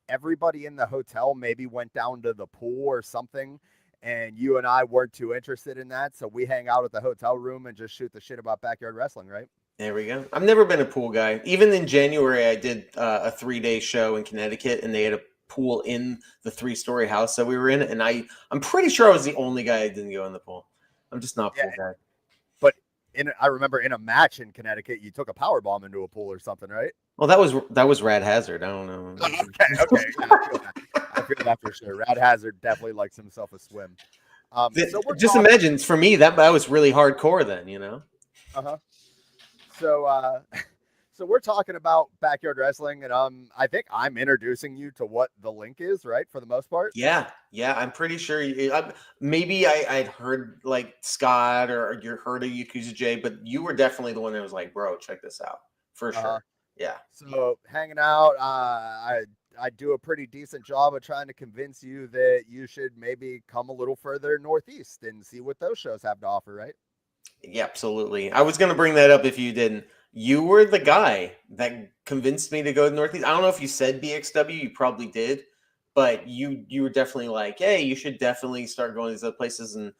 everybody in the hotel maybe went down to the pool or something, and you and I weren't too interested in that, so we hang out at the hotel room and just shoot the shit about backyard wrestling, right? There we go. I've never been a pool guy. Even in January, I did a 3-day show in Connecticut, and they had a pool in the 3-story house that we were in, and I'm pretty sure I was the only guy that didn't go in the pool. I'm just not a pool guy. But I remember in a match in Connecticut, you took a power bomb into a pool or something, right? Well, that was Rad Hazard. I don't know. Okay. Yeah, I feel that for sure. Rad Hazard definitely likes himself a swim. Just imagine, for me, that was really hardcore then, you know? So we're talking about backyard wrestling, and I think I'm introducing you to what the link is, right? For the most part. Yeah. I'm pretty sure. Maybe I'd heard like Scott or you heard of Yakuza J, but you were definitely the one that was like, bro, check this out for sure. Yeah. So hanging out, I do a pretty decent job of trying to convince you that you should maybe come a little further northeast and see what those shows have to offer, right? Yeah, absolutely. I was going to bring that up if you didn't. You were the guy that convinced me to go to Northeast. I don't know if you said BXW, you probably did, but you were definitely like, hey, you should definitely start going to these other places. And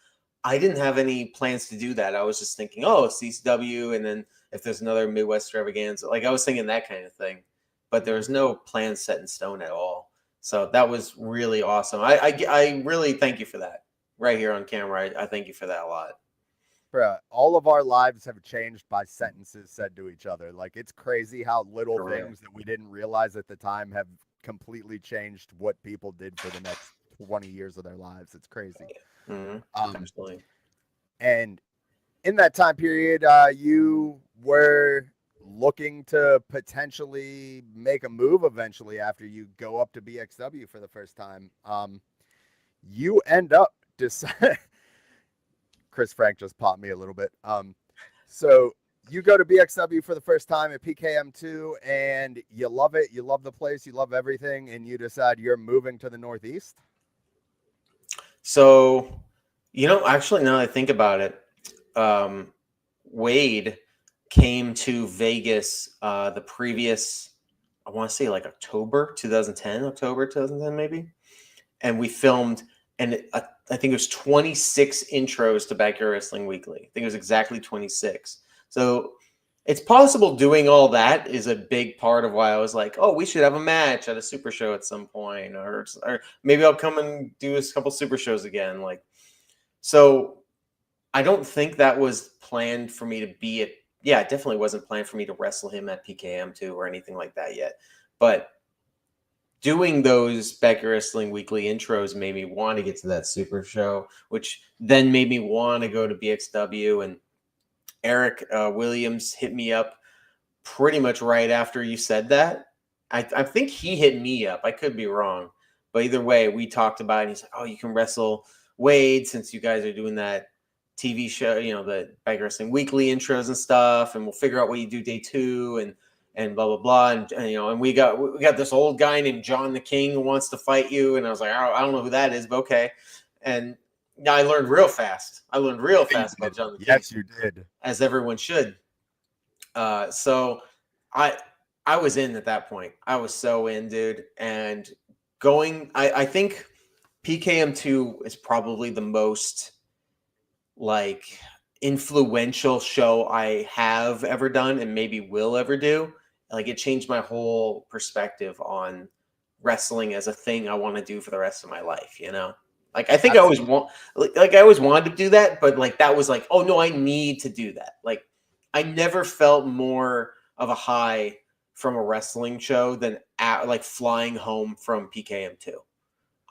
I didn't have any plans to do that. I was just thinking, oh, CCW, and then if there's another Midwest extravaganza, like I was thinking that kind of thing, but there was no plan set in stone at all. So that was really awesome. I really thank you for that right here on camera. I thank you for that a lot. Bruh, all of our lives have changed by sentences said to each other. Like, it's crazy how little things that we didn't realize at the time have completely changed what people did for the next 20 years of their lives. It's crazy. Absolutely. And in that time period, you were looking to potentially make a move eventually after you go up to BXW for the first time. You end up deciding... Chris Frank just popped me a little bit. So you go to BXW for the first time at PKM2 and you love it. You love the place. You love everything. And you decide you're moving to the Northeast. So, actually, now that I think about it, Wade came to Vegas the previous, I want to say like October 2010 maybe. And we filmed, and I think it was 26 intros to Backyard Wrestling Weekly. I think it was exactly 26. So it's possible doing all that is a big part of why I was like, oh, we should have a match at a super show at some point, or maybe I'll come and do a couple super shows again. Like, so I don't think that was planned for me to be at. Yeah, it definitely wasn't planned for me to wrestle him at PKM2 or anything like that yet. But doing those Backyard Wrestling Weekly intros made me want to get to that super show, which then made me want to go to BXW. And Eric Williams hit me up pretty much right after you said that. I think he hit me up. I could be wrong. But either way, we talked about it. He's like, oh, you can wrestle Wade since you guys are doing that TV show, the Backyard Wrestling Weekly intros and stuff. And we'll figure out what you do day 2 and blah, blah, blah. And we got this old guy named John the King who wants to fight you. And I was like, I don't know who that is, but okay. And I learned real fast. About John the King. Yes, you did. As everyone should. So I was in at that point. I was so in, dude. And I think PKM2 is probably the most like influential show I have ever done and maybe will ever do. Like, it changed my whole perspective on wrestling as a thing I want to do for the rest of my life, Like, I think I always wanted to do that, but like that was like, oh no, I need to do that. Like, I never felt more of a high from a wrestling show than like flying home from PKM2.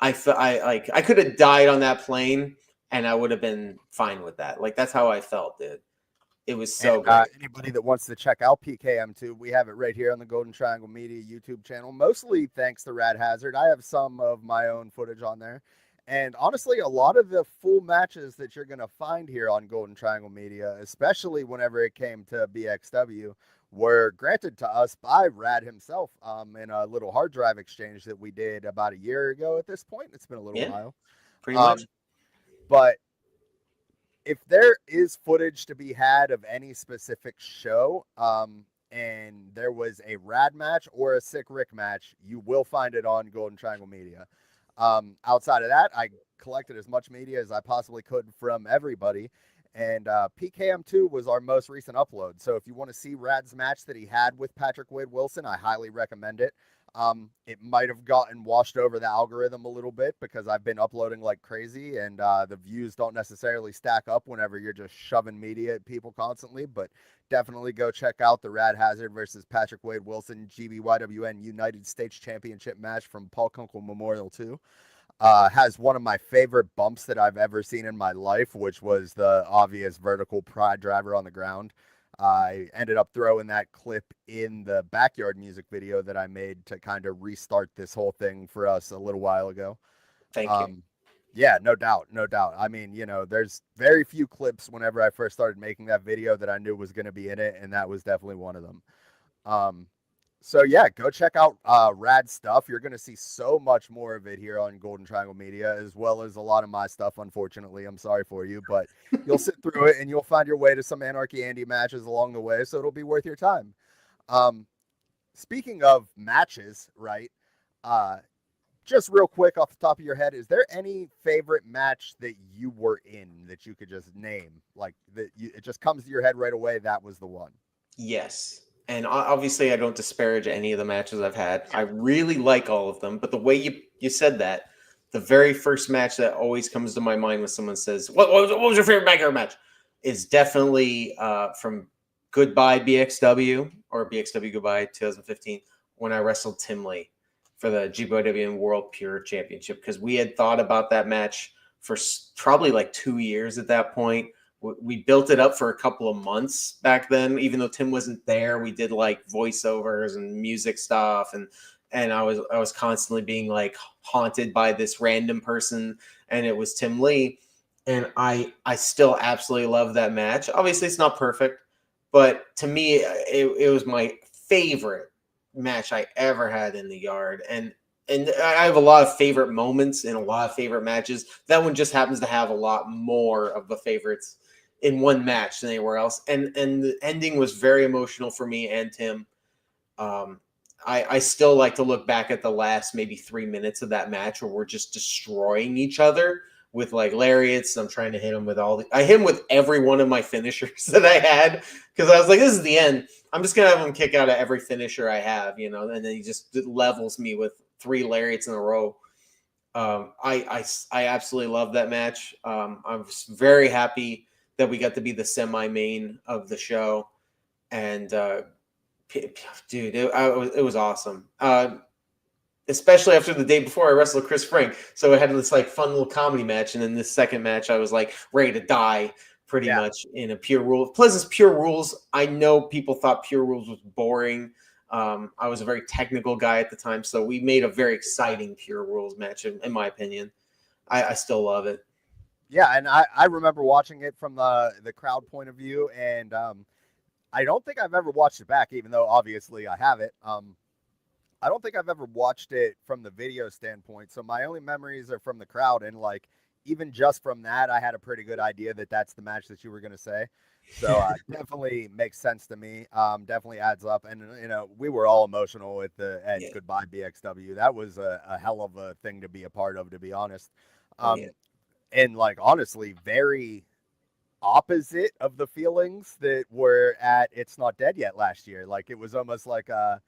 I could have died on that plane and I would have been fine with that. Like, that's how I felt, dude. It was so good. Anybody that wants to check out PKM2, we have it right here on the Golden Triangle Media YouTube channel, mostly thanks to Rad Hazard. I have some of my own footage on there. And honestly, a lot of the full matches that you're going to find here on Golden Triangle Media, especially whenever it came to BXW, were granted to us by Rad himself in a little hard drive exchange that we did about a year ago at this point. It's been a little while. Pretty much. But if there is footage to be had of any specific show, and there was a Rad match or a Sick Rick match, you will find it on Golden Triangle Media. Outside of that, I collected as much media as I possibly could from everybody. And PKM2 was our most recent upload. So if you want to see Rad's match that he had with Patrick Wade Wilson, I highly recommend it. It might have gotten washed over the algorithm a little bit because I've been uploading like crazy and the views don't necessarily stack up whenever you're just shoving media at people constantly. But definitely go check out the Rad Hazard versus Patrick Wade Wilson GBYWN United States Championship match from Paul Kunkel Memorial 2. Has one of my favorite bumps that I've ever seen in my life, which was the obvious vertical pride driver on the ground. I ended up throwing that clip in the Backyard music video that I made to kind of restart this whole thing for us a little while ago. Thank you. Yeah, no doubt. I mean, there's very few clips whenever I first started making that video that I knew was going to be in it, and that was definitely one of them. So yeah, go check out Rad stuff. You're going to see so much more of it here on Golden Triangle Media, as well as a lot of my stuff, unfortunately. I'm sorry for you, but you'll sit through it and you'll find your way to some Anarchy Andy matches along the way, so it'll be worth your time. Speaking of matches, right, just real quick off the top of your head, is there any favorite match that you were in that you could just name? Like, it just comes to your head right away, that was the one? Yes. And obviously, I don't disparage any of the matches I've had. I really like all of them. But the way you said that, the very first match that always comes to my mind when someone says, what was your favorite backyard match? Is definitely from Goodbye BXW or BXW Goodbye 2015 when I wrestled Tim Lee for the GBYWN World Pure Championship. Because we had thought about that match for probably like 2 years at that point. We built it up for a couple of months back then, even though Tim wasn't there. We did like voiceovers and music stuff, and I was constantly being like haunted by this random person, and it was Tim Lee, and I still absolutely love that match. Obviously, it's not perfect, But to me, it was my favorite match I ever had in the yard. And I have a lot of favorite moments and a lot of favorite matches. That one just happens to have a lot more of the favorites in one match than anywhere else. And the ending was very emotional for me and Tim. I still like to look back at the last maybe 3 minutes of that match where we're just destroying each other with like lariats. I'm trying to hit him with I hit him with every one of my finishers that I had because I was like, this is the end. I'm just gonna have him kick out of every finisher I have, and then he just levels me with 3 lariats in a row. I absolutely love that match. I'm very happy that we got to be the semi-main of the show, and dude, it was awesome. Especially after the day before I wrestled Chris Frank. So I had this like fun little comedy match. And then this second match, I was like ready to die pretty much in a Pure Rules. Plus it's Pure Rules. I know people thought Pure Rules was boring. I was a very technical guy at the time. So we made a very exciting Pure Rules match, in my opinion. I still love it. Yeah, and I remember watching it from the crowd point of view. And I don't think I've ever watched it back, even though obviously I have it. I don't think I've ever watched it from the video standpoint. So my only memories are from the crowd. And like, even just from that, I had a pretty good idea that that's the match that you were going to say. So definitely makes sense to me. Definitely adds up. And, we were all emotional at the end. Yeah. Goodbye BXW. That was a hell of a thing to be a part of, to be honest. And like, honestly, very opposite of the feelings that were at It's Not Dead Yet last year. Like, it was almost like a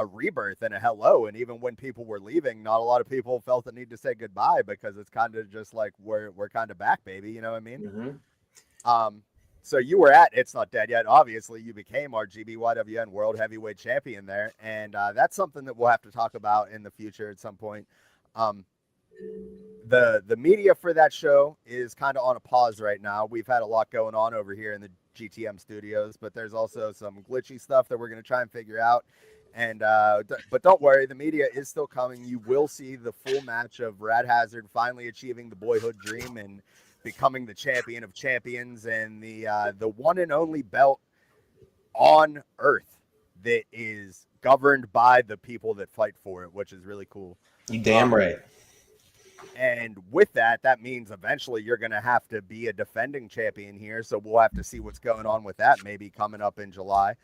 rebirth and a hello. And even when people were leaving, not a lot of people felt the need to say goodbye because it's kind of just like we're kind of back, baby. You know what I mean? Mm-hmm. So you were at It's Not Dead Yet. Obviously, you became our GBYWN World Heavyweight Champion there, and that's something that we'll have to talk about in the future at some point. The media for that show is kind of on a pause right now. We've had a lot going on over here in the GTM studios, but there's also some glitchy stuff that we're going to try and figure out. And but don't worry, the media is still coming. You will see the full match of Rad Hazard finally achieving the boyhood dream and becoming the champion of champions and the one and only belt on Earth that is governed by the people that fight for it, which is really cool. You damn right. And with that means eventually you're going to have to be a defending champion here. So we'll have to see what's going on with that, maybe coming up in July.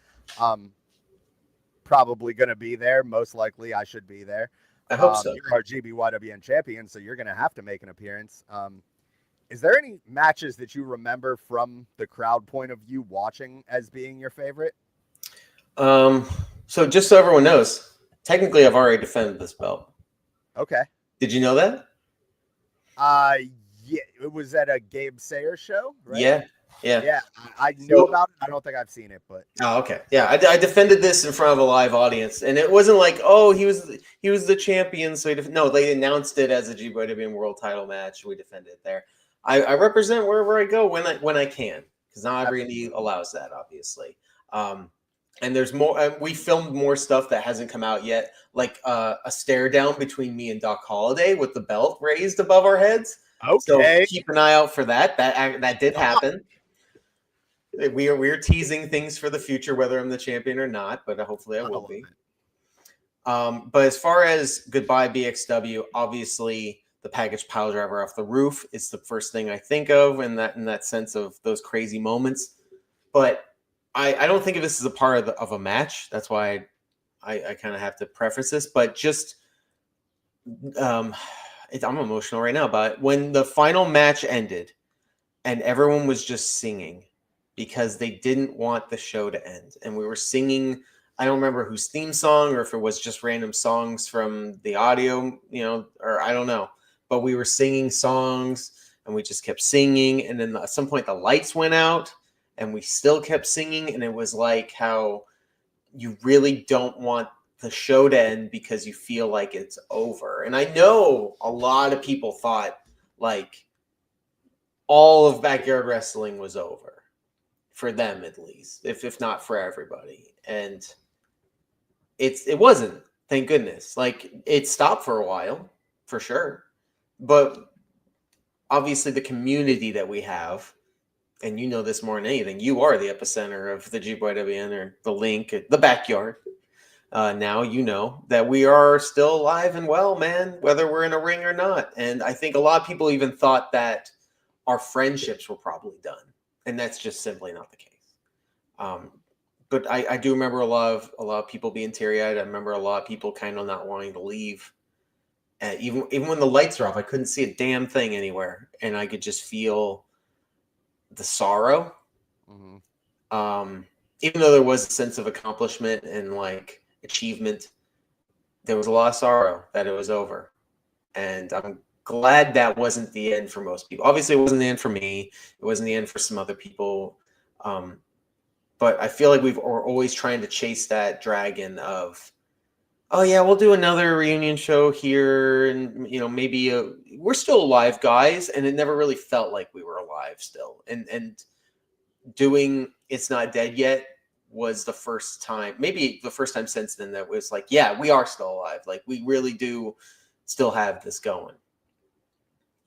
Probably going to be there. Most likely I should be there. I hope so. You're our GBYWN champion, so you're going to have to make an appearance. Is there any matches that you remember from the crowd point of view watching as being your favorite? So just so everyone knows, technically I've already defended this belt. Okay. Did you know that? Yeah, it was at a Gabe Sayer show, right? Yeah. I know about it. I don't think I've seen it, but okay. Yeah, I defended this in front of a live audience, and it wasn't like, oh, he was the champion, so no, they announced it as a GBYWN World Title match. We defended it there. I represent wherever I go when I can, because not everybody allows that, obviously. And there's more. We filmed more stuff that hasn't come out yet, like a stare down between me and Doc Holliday with the belt raised above our heads. Okay. So keep an eye out for that. That did happen. We are teasing things for the future, whether I'm the champion or not, but hopefully I will be. But as far as Goodbye BXW, obviously the package pile driver off the roof is the first thing I think of in that sense of those crazy moments. But I don't think of this as a part of a match. That's why I kind of have to preface this. But just I'm emotional right now. But when the final match ended and everyone was just singing because they didn't want the show to end, and we were singing, I don't remember whose theme song or if it was just random songs from the audio, or I don't know. But we were singing songs and we just kept singing. And then at some point the lights went out and we still kept singing. And it was like how you really don't want the show to end because you feel like it's over. And I know a lot of people thought like all of backyard wrestling was over for them, at least, if not for everybody. And it wasn't, thank goodness. Like, it stopped for a while, for sure. But obviously the community that we have and you know this more than anything, you are the epicenter of the GBYWN or the link, the backyard. Now you know that we are still alive and well, man, whether we're in a ring or not. And I think a lot of people even thought that our friendships were probably done, and that's just simply not the case. But I do remember a lot of people being teary-eyed. I remember a lot of people kind of not wanting to leave. And even when the lights are off, I couldn't see a damn thing anywhere, and I could just feel the sorrow. Mm-hmm. Even though there was a sense of accomplishment and like achievement, there was a lot of sorrow that it was over. And I'm glad that wasn't the end for most people. Obviously, it wasn't the end for me. It wasn't the end for some other people. But I feel like we're always trying to chase that dragon of, oh yeah, we'll do another reunion show here, and maybe we're still alive, guys. And it never really felt like we were alive still. And doing It's Not Dead Yet was the first time, maybe the first time since then, that was like, yeah, we are still alive. Like, we really do still have this going.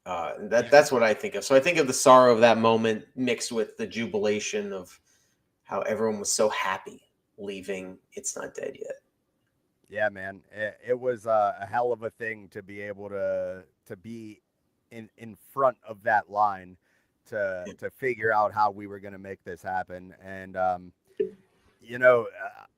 That's what I think of. So I think of the sorrow of that moment mixed with the jubilation of how everyone was so happy leaving It's Not Dead Yet. Yeah, man, it was a hell of a thing to be able to be in front of that line to figure out how we were going to make this happen. And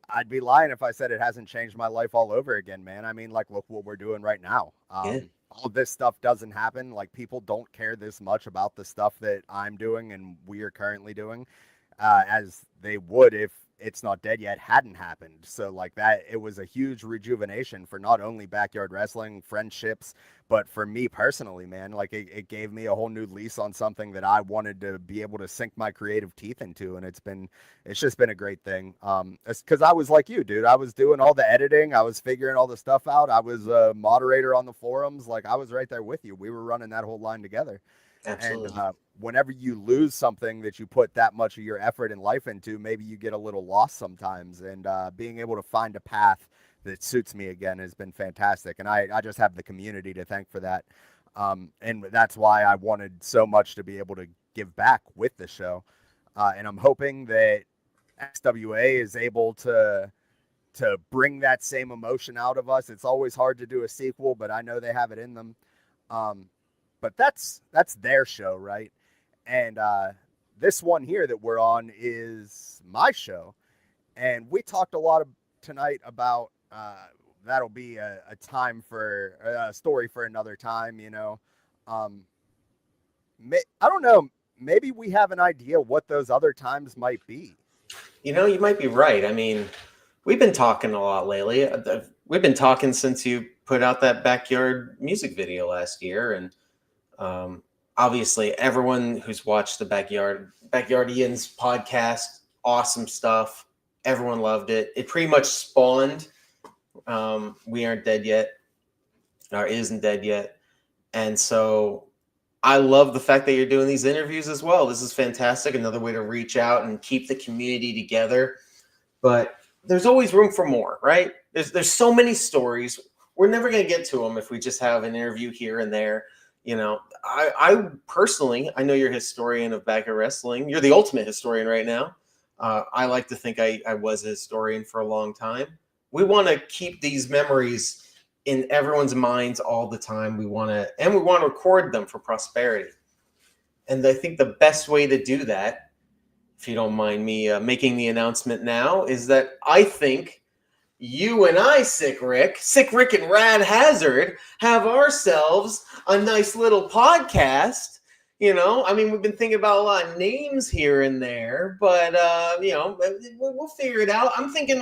I'd be lying if I said it hasn't changed my life all over again, man. I mean, like, look what we're doing right now. All this stuff doesn't happen. Like, people don't care this much about the stuff that I'm doing and we are currently doing as they would if It's Not Dead Yet hadn't happened. So like that, it was a huge rejuvenation for not only backyard wrestling, friendships, but for me personally, man. Like it gave me a whole new lease on something that I wanted to be able to sink my creative teeth into, and it's just been a great thing. Because I was like you, dude. I was doing all the editing, I was figuring all the stuff out, I was a moderator on the forums, like I was right there with you. We were running that whole line together. Absolutely. And whenever you lose something that you put that much of your effort and life into, maybe you get a little lost sometimes. And being able to find a path that suits me again has been fantastic. And I just have the community to thank for that. And that's why I wanted so much to be able to give back with the show. And I'm hoping that XWA is able to bring that same emotion out of us. It's always hard to do a sequel, but I know they have it in them. But that's their show, right? And this one here that we're on is my show. And we talked a lot tonight about that'll be a time for a story for another time, I don't know. Maybe we have an idea what those other times might be. You might be right. I mean, we've been talking a lot lately. We've been talking since you put out that backyard music video last year. And obviously everyone who's watched the Backyardi'Yinz podcast, awesome stuff. Everyone loved it. It pretty much spawned We Aren't Dead Yet, or Isn't Dead Yet. And so I love the fact that you're doing these interviews as well. This is fantastic. Another way to reach out and keep the community together. But there's always room for more, right? There's so many stories. We're never going to get to them if we just have an interview here and there. I personally, I know you're a historian of backyard wrestling. You're the ultimate historian right now. I like to think I was a historian for a long time. We want to keep these memories in everyone's minds all the time. We want to record them for prosperity. And I think the best way to do that, if you don't mind me making the announcement now, is that I think you and I, Sick Rick and Rad Hazard, have ourselves a nice little podcast. I mean, we've been thinking about a lot of names here and there, but we'll figure it out. I'm thinking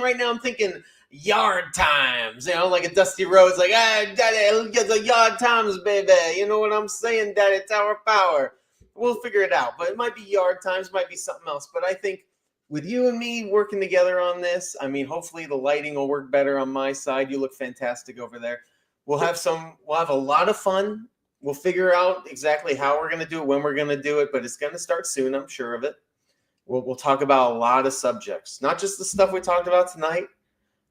Yard Times, like a Dusty Rhodes, like, Daddy, get the Yard Times, baby. You know what I'm saying, Daddy? Tower Power. We'll figure it out, but it might be Yard Times, might be something else. But I think with you and me working together on this, I mean, hopefully the lighting will work better on my side. You look fantastic over there. We'll have a lot of fun. We'll figure out exactly how we're going to do it, when we're going to do it, but it's going to start soon. I'm sure of it. We'll talk about a lot of subjects, not just the stuff we talked about tonight,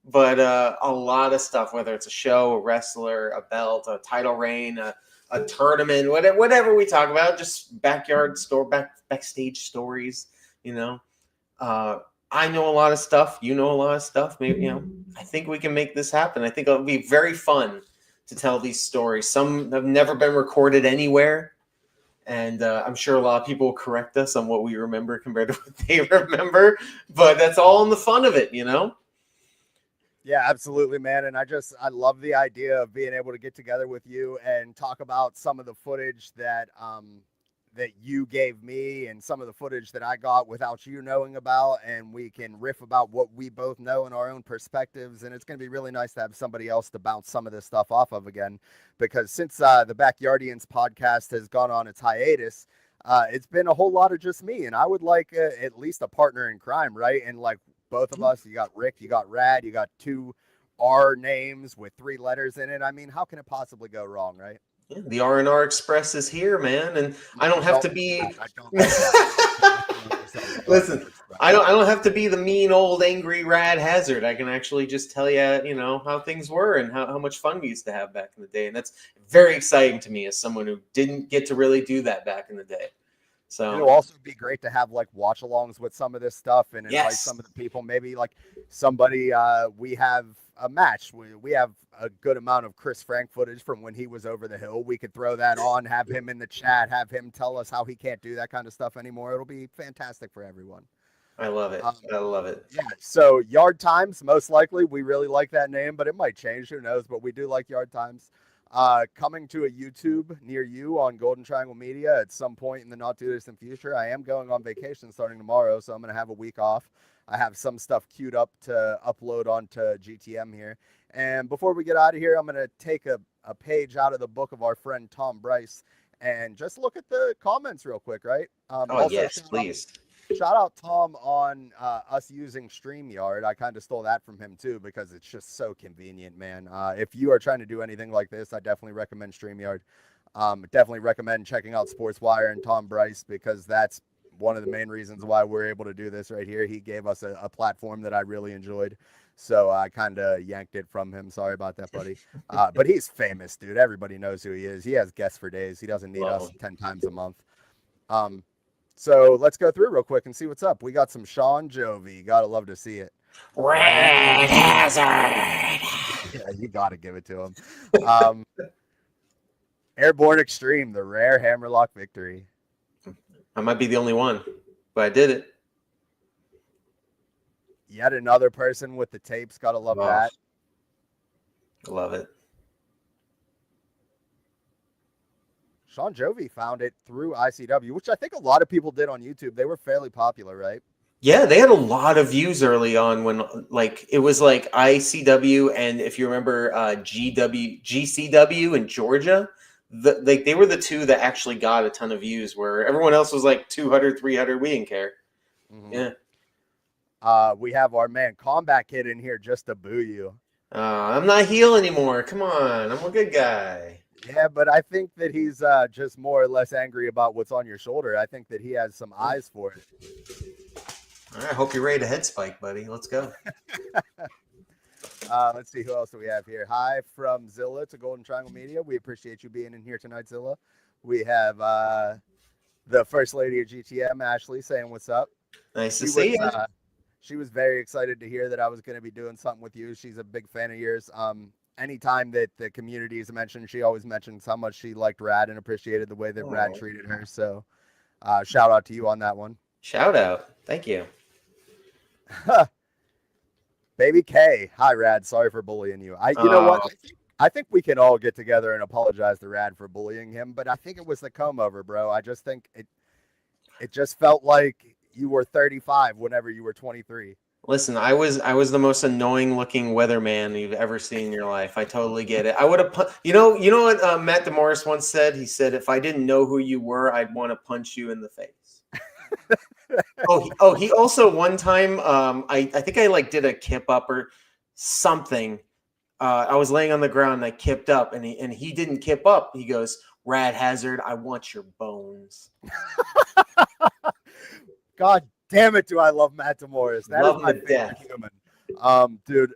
but a lot of stuff, whether it's a show, a wrestler, a belt, a title reign, a a tournament, whatever we talk about, just backstage stories. I know a lot of stuff. You know a lot of stuff. Maybe I think we can make this happen. I think it'll be very fun to tell these stories. Some have never been recorded anywhere. And I'm sure a lot of people will correct us on what we remember compared to what they remember. But that's all in the fun of it, Yeah, absolutely, man. And I love the idea of being able to get together with you and talk about some of the footage that you gave me and some of the footage that I got without you knowing about, and we can riff about what we both know in our own perspectives. And it's going to be really nice to have somebody else to bounce some of this stuff off of again, because since the Backyardi'Yinz podcast has gone on its hiatus, it's been a whole lot of just me, and I would like at least a partner in crime, right? And like both of us, you got Rick, you got Rad, you got 2 R names with 3 letters in it. I mean, how can it possibly go wrong, right? Yeah, the R&R Express is here, man, and I don't have to be. Listen, I don't have to be the mean old angry Rad Hazard. I can actually just tell you, how things were and how much fun we used to have back in the day, and that's very exciting to me as someone who didn't get to really do that back in the day. So it'll also be great to have like watch-alongs with some of this stuff and invite some of the people. Maybe like somebody we have a match. We have a good amount of Chris Frank footage from when he was over the hill. We could throw that on, have him in the chat, have him tell us how he can't do that kind of stuff anymore. It'll be fantastic for everyone. I love it. I love it. Yeah. So Yard Times, most likely. We really like that name, but it might change. Who knows? But we do like Yard Times. Coming to a YouTube near you on Golden Triangle Media at some point in the not too distant future. I am going on vacation starting tomorrow, so I'm going to have a week off. I have some stuff queued up to upload onto GTM here. And before we get out of here, I'm going to take a page out of the book of our friend Tom Bryce and just look at the comments real quick, right? Yes, please. Shout out Tom on us using StreamYard. I kind of stole that from him too because it's just so convenient, man. If you are trying to do anything like this, I definitely recommend StreamYard. Definitely recommend checking out SportsWire and Tom Bryce because that's one of the main reasons why we're able to do this right here. He gave us a platform that I really enjoyed. So I kind of yanked it from him. Sorry about that, buddy. But he's famous, dude. Everybody knows who he is. He has guests for days. He doesn't need us 10 times a month. So let's go through real quick and see what's up. We got some Sean Jovi. Gotta love to see it. Red Hazard. Yeah, you gotta give it to him. Airborne Extreme, the rare hammerlock victory. I might be the only one, but I did it. Yet another person with the tapes. Gotta love that. Love it. Sean Jovi found it through ICW, which I think a lot of people did on YouTube. They were fairly popular, right? Yeah, they had a lot of views early on when it was like ICW and if you remember GCW in Georgia, they were the 2 that actually got a ton of views where everyone else was like 200, 300. We didn't care. Mm-hmm. Yeah. We have our man Combat Kid in here just to boo you. I'm not heel anymore. Come on. I'm a good guy. Yeah, but I think that he's just more or less angry about what's on your shoulder. I think that he has some eyes for it. All right, I hope you're ready to head spike, buddy. Let's go. Let's see who else do we have here. Hi from Zilla to Golden Triangle Media. We appreciate you being in here tonight, Zilla. We have the First Lady of GTM, Ashley, saying what's up. Nice to see you. She was very excited to hear that I was going to be doing something with you. She's a big fan of yours. Anytime that the community is mentioned, she always mentions how much she liked Rad and appreciated the way that Rad treated her. So shout out to you on that one. Shout out. Thank you. Baby K. Hi, Rad. Sorry for bullying you. You know what? I think we can all get together and apologize to Rad for bullying him, but I think it was the comb over, bro. I just think it just felt like you were 35 whenever you were 23. Listen, I was the most annoying looking weatherman you've ever seen in your life. I totally get it. I would have, you know what Matt DeMorris once said? He said, if I didn't know who you were, I'd want to punch you in the face. He also one time, I think I did a kip up or something. I was laying on the ground and I kipped up and he didn't kip up. He goes, Rad Hazard, I want your bones. God damn it, do I love Matt DeMorris. That is my favorite human. Dude,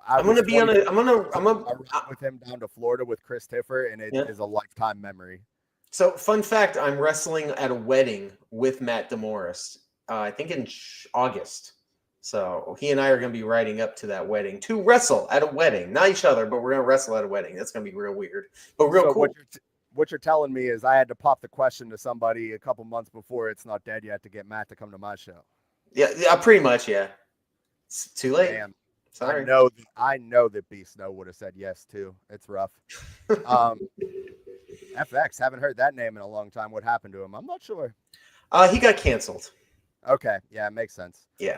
I'm gonna be on a. I'm gonna. I rode with him down to Florida with Chris Tiffer, and it is a lifetime memory. So, fun fact: I'm wrestling at a wedding with Matt DeMorris. I think in August. So he and I are going to be riding up to that wedding to wrestle at a wedding, not each other, but we're going to wrestle at a wedding. That's going to be real weird, but real cool. What you're telling me is I had to pop the question to somebody a couple months before It's Not Dead Yet to get Matt to come to my show. Yeah, pretty much. Yeah, it's too late. Damn. Sorry. I know that B Snow would have said yes too. It's rough. FX, haven't heard that name in a long time. What happened to him? I'm not sure. He got canceled. Okay, yeah, it makes sense. Yeah.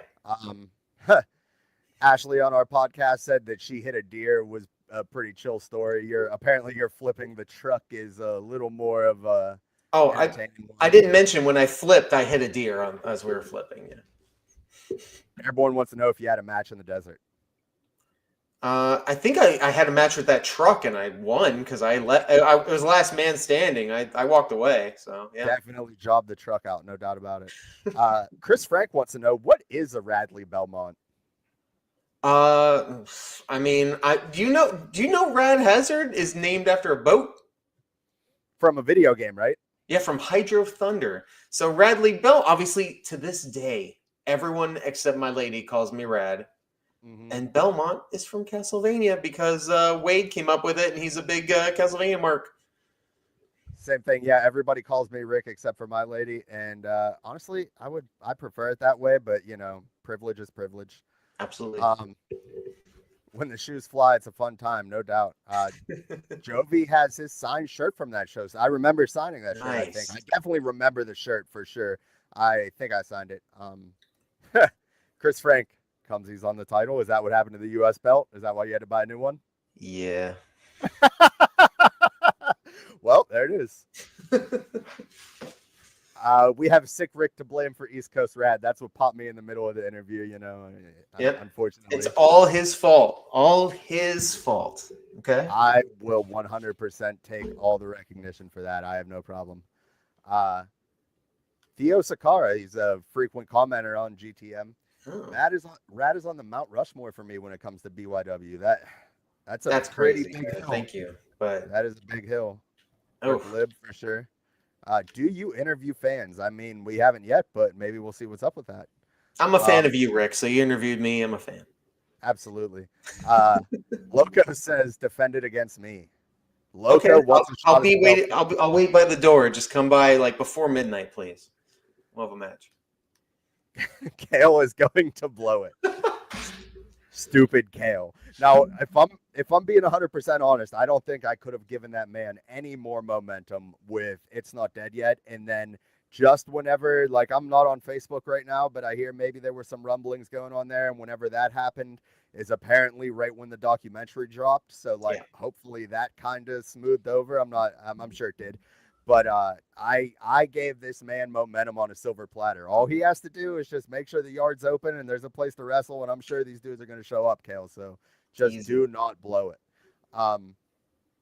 Ashley on our podcast said that she hit a deer was a pretty chill story. Apparently you're flipping the truck is a little more of a. Oh, I didn't mention when I flipped, I hit a deer as we were flipping. Yeah. Everyone wants to know if you had a match in the desert. I think I had a match with that truck and I won because I was last man standing. I walked away. So yeah, definitely jobbed the truck out, no doubt about it. Chris Frank wants to know, what is a Radley Belmont? I mean, do you know Rad Hazard is named after a boat from a video game, right? Yeah, from Hydro Thunder. So Radley obviously to this day, everyone except my lady calls me Rad. Mm-hmm. And Belmont is from Castlevania because Wade came up with it, and he's a big Castlevania mark. Same thing, yeah. Everybody calls me Rick except for my lady, and honestly, I prefer it that way. But privilege is privilege. Absolutely. When the shoes fly, it's a fun time, no doubt. Jovi has his signed shirt from that show. So I remember signing that shirt. Nice. I think I definitely remember the shirt for sure. I think I signed it. Chris Frank. He's on the title. Is that what happened to the U.S. belt? Is that why you had to buy a new one? Yeah. Well, there it is. We have Sick Rick to blame for East Coast Rad. That's what popped me in the middle of the interview, Yep. Unfortunately. It's all his fault. All his fault. Okay? I will 100% take all the recognition for that. I have no problem. Theo Sakara, he's a frequent commenter on GTM. Oh. Rad is on the Mount Rushmore for me when it comes to BYW. That's pretty crazy. Big hill. Thank you, but that is a big hill. Lib for sure. Do you interview fans? I mean, we haven't yet, but maybe we'll see what's up with that. I'm a fan of you, Rick. So you interviewed me. I'm a fan. Absolutely. Loco says defended against me. Loco, okay, I'll wait by the door. Just come by like before midnight, please. We'll have a match. Kale is going to blow it. Stupid Kale. Now, if I'm being 100% honest, I don't think I could have given that man any more momentum with It's Not Dead Yet. And then just whenever, like, I'm not on Facebook right now, but I hear maybe there were some rumblings going on there. And whenever that happened is apparently right when the documentary dropped. So, hopefully that kind of smoothed over. I'm sure it did. But I gave this man momentum on a silver platter. All he has to do is just make sure the yard's open and there's a place to wrestle. And I'm sure these dudes are going to show up, Kale. So just do not blow it.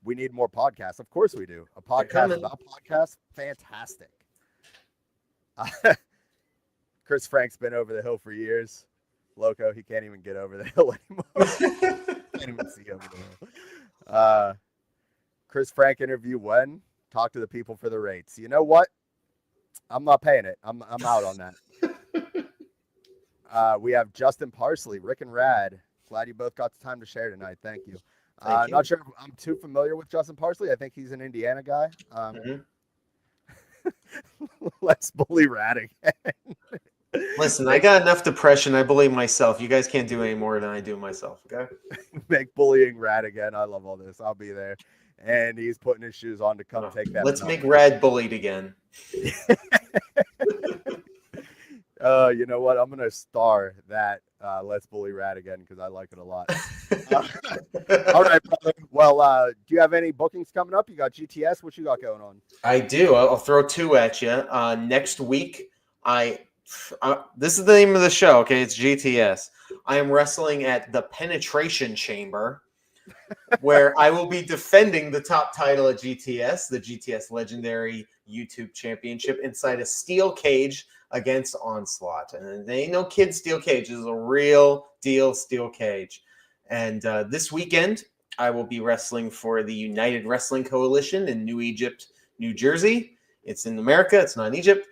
We need more podcasts. Of course we do. A podcast about podcasts, fantastic. Chris Frank's been over the hill for years. Loco, he can't even get over the hill anymore. Can't even see over the hill. Chris Frank interview when? Talk to the people for the rates. You know what? I'm not paying it. I'm out on that. We have Justin Parsley, Rick and Rad. Glad you both got the time to share tonight. Thank you. Not sure if I'm too familiar with Justin Parsley. I think he's an Indiana guy. Let's bully Rad again. Listen, I got enough depression. I bully myself. You guys can't do any more than I do myself. Okay. Make bullying Rad again. I love all this. I'll be there. And he's putting his shoes on to come take that. Let's make Rad bullied again. You know what? I'm going to star that Let's Bully Rad again because I like it a lot. All right, brother. Well, do you have any bookings coming up? You got GTS? What you got going on? I do. I'll throw two at you. Next week, this is the name of the show, okay? It's GTS. I am wrestling at the Penetration Chamber, where I will be defending the top title at GTS, the GTS Legendary YouTube Championship, inside a steel cage against Onslaught. And they ain't no kid steel cage. It's a real deal steel cage. And this weekend, I will be wrestling for the United Wrestling Coalition in New Egypt, New Jersey. It's in America. It's not in Egypt.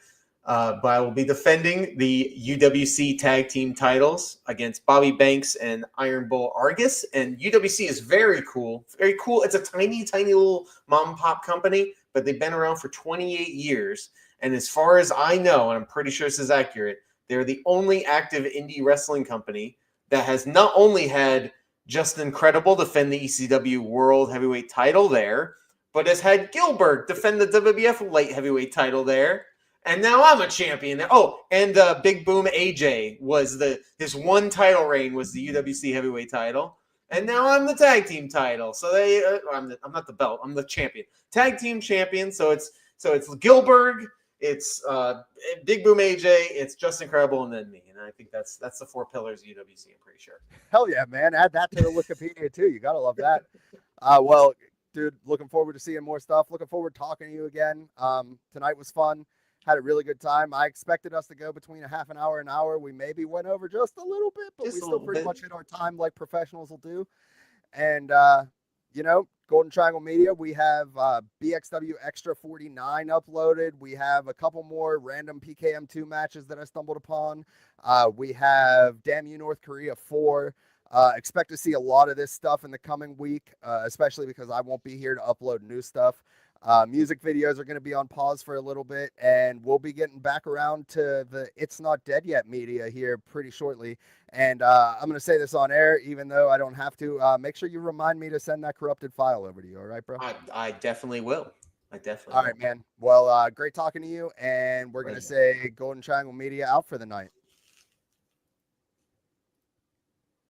But I will be defending the UWC tag team titles against Bobby Banks and Iron Bull Argus. And UWC is very cool. Very cool. It's a tiny, tiny little mom and pop company, but they've been around for 28 years. And as far as I know, and I'm pretty sure this is accurate, they're the only active indie wrestling company that has not only had Justin Credible defend the ECW World Heavyweight title there, but has had Gilbert defend the WWF Light Heavyweight title there. And now I'm a champion. Oh, and Big Boom AJ was his one title reign was the UWC Heavyweight title, and now I'm the tag team title. So I'm not the belt. I'm the champion, tag team champion. So it's Gilbert, it's Big Boom AJ, it's Justin Credible, and then me. And I think that's the four pillars of UWC. I'm pretty sure. Hell yeah, man! Add that to the Wikipedia too. You gotta love that. Well, dude, looking forward to seeing more stuff. Looking forward to talking to you again. Tonight was fun. Had a really good time. I expected us to go between a half an hour and an hour. We maybe went over just a little bit, but we still pretty much hit our time like professionals will do. And, Golden Triangle Media, we have BXW Extra 49 uploaded. We have a couple more random PKM2 matches that I stumbled upon. We have Damn You North Korea 4. Expect to see a lot of this stuff in the coming week, especially because I won't be here to upload new stuff. Music videos are going to be on pause for a little bit, and we'll be getting back around to the It's Not Dead Yet media here pretty shortly. And I'm going to say this on air, even though I don't have to. Make sure you remind me to send that corrupted file over to you. All right, bro? I definitely will. All right, man. Well, great talking to you, and we're going to say Golden Triangle Media out for the night.